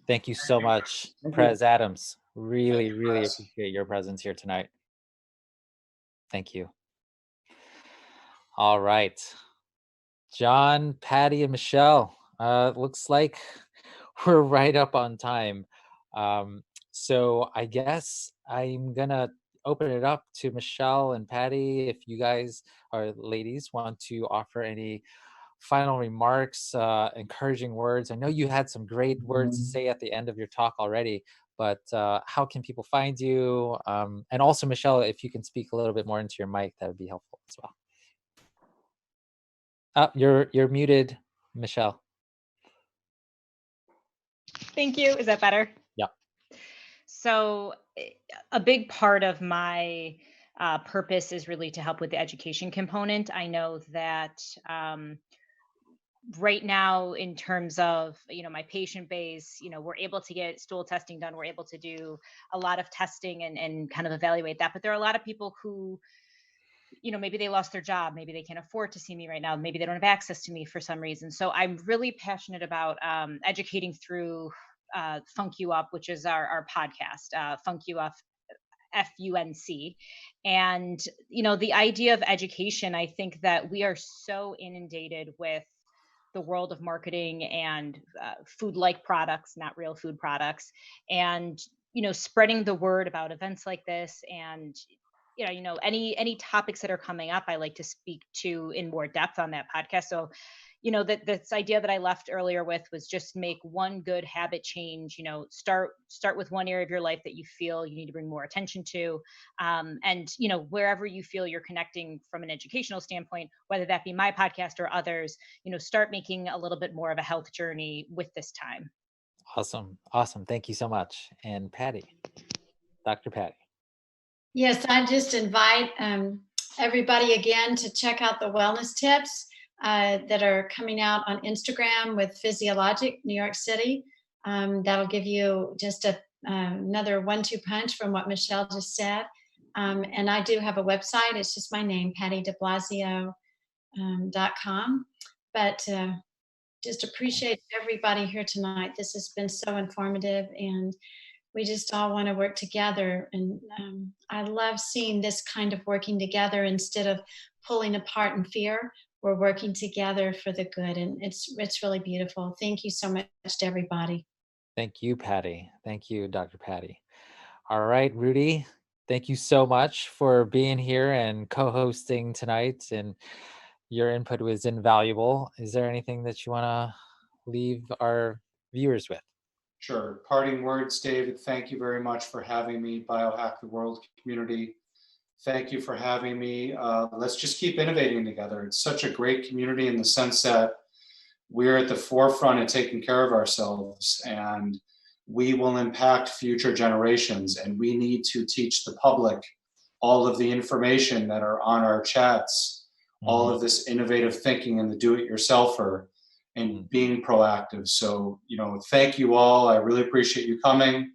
Thank you so much, Prez Adams. Really, really appreciate your presence here tonight. Thank you. All right. John, Patty, and Michelle. Looks like we're right up on time. So I guess I'm gonna open it up to Michelle and Patty if you guys or ladies want to offer any final remarks, encouraging words. I know you had some great words to say at the end of your talk already, but how can people find you? And also, Michelle, if you can speak a little bit more into your mic, that would be helpful as well. You're muted, Michelle. Thank you. Is that better? Yeah. So a big part of my purpose is really to help with the education component. I know that right now, in terms of, my patient base, we're able to get stool testing done. We're able to do a lot of testing and kind of evaluate that. But there are a lot of people who, maybe they lost their job. Maybe they can't afford to see me right now. Maybe they don't have access to me for some reason. So I'm really passionate about educating through Funk You Up, which is our podcast, Funk You Up, FUNC. And, the idea of education, I think that we are so inundated with the world of marketing and food-like products, not real food products, and, spreading the word about events like this and, any topics that are coming up, I like to speak to in more depth on that podcast. So, this idea that I left earlier with was just make one good habit change. Start with one area of your life that you feel you need to bring more attention to, and wherever you feel you're connecting from an educational standpoint, whether that be my podcast or others, start making a little bit more of a health journey with this time. Awesome. Thank you so much. And Patty, Dr. Patty. Yes, I just invite everybody again to check out the wellness tips that are coming out on Instagram with Physiologic New York City. That'll give you just another 1-2 punch from what Michelle just said. And I do have a website. It's just my name, pattydeblasio.com. But just appreciate everybody here tonight. This has been so informative, and we just all want to work together. And I love seeing this kind of working together instead of pulling apart in fear. We're working together for the good, and it's really beautiful. Thank you so much to everybody. Thank you, Patty. Thank you, Dr. Patty. All right, Rudy, thank you so much for being here and co-hosting tonight, and your input was invaluable. Is there anything that you want to leave our viewers with? Sure. Parting words, David. Thank you very much for having me. Biohack the World community. Thank you for having me. Let's just keep innovating together. It's such a great community in the sense that we're at the forefront of taking care of ourselves, and we will impact future generations. And we need to teach the public all of the information that are on our chats, all of this innovative thinking and the do-it-yourselfer, and being proactive. So, thank you all. I really appreciate you coming.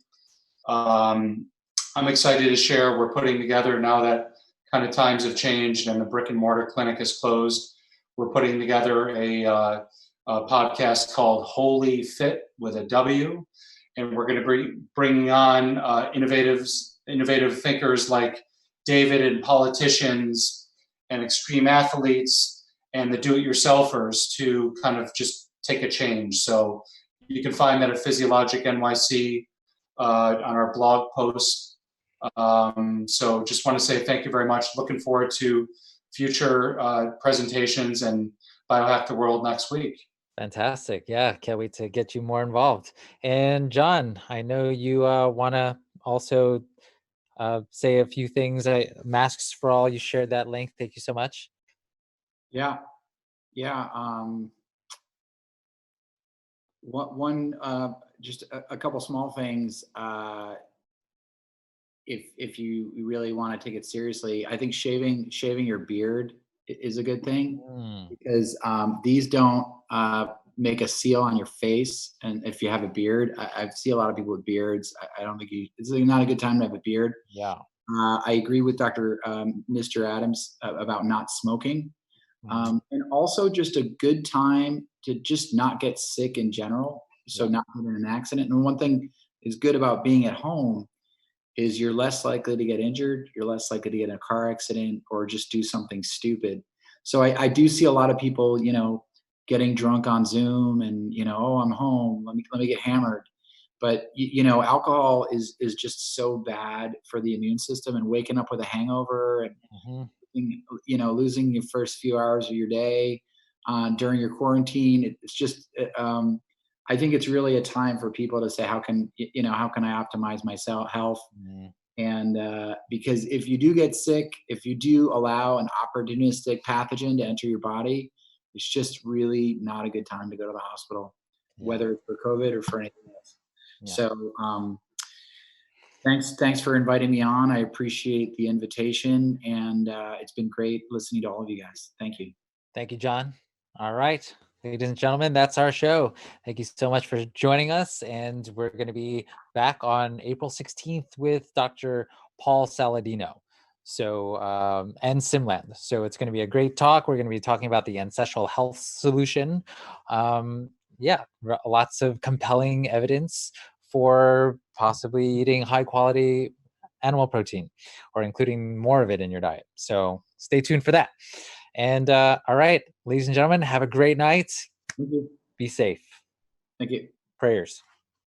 I'm excited to share. We're putting together, now that kind of times have changed and the brick and mortar clinic is closed, we're putting together a podcast called Holy Fit with a W. And we're going to be bringing on innovative thinkers like David, and politicians and extreme athletes and the do-it-yourselfers to kind of just take a change. So you can find that at Physiologic NYC on our blog post. So just want to say thank you very much. Looking forward to future presentations and Biohack the World next week. Fantastic. Yeah, can't wait to get you more involved. And John, I know you want to also say a few things. Masks for All, you shared that link. Thank you so much. Yeah. Just a couple small things. If you really want to take it seriously, I think shaving your beard is a good thing, because these don't make a seal on your face. And if you have a beard, I see a lot of people with beards. I don't think it's not a good time to have a beard. Yeah. I agree with Mr. Adams about not smoking. And also just a good time to just not get sick in general. So not having an accident. And one thing is good about being at home is you're less likely to get injured. You're less likely to get in a car accident or just do something stupid. So I do see a lot of people, getting drunk on Zoom and, oh, I'm home. Let me get hammered. But, alcohol is just so bad for the immune system, and waking up with a hangover and, losing your first few hours of your day during your quarantine. It's just, I think it's really a time for people to say, how can I optimize my health? And because if you do get sick, if you do allow an opportunistic pathogen to enter your body, it's just really not a good time to go to the hospital, whether it's for COVID or for anything else. So thanks for inviting me on. I appreciate the invitation, and it's been great listening to all of you guys. Thank you. Thank you, John. All right, ladies and gentlemen, that's our show. Thank you so much for joining us, and we're going to be back on April 16th with Dr. Paul Saladino. So, and Simland. So it's going to be a great talk. We're going to be talking about the ancestral health solution. Lots of compelling evidence for possibly eating high quality animal protein or including more of it in your diet. So stay tuned for that. And all right, ladies and gentlemen, have a great night. Thank you. Be safe. Thank you. Prayers.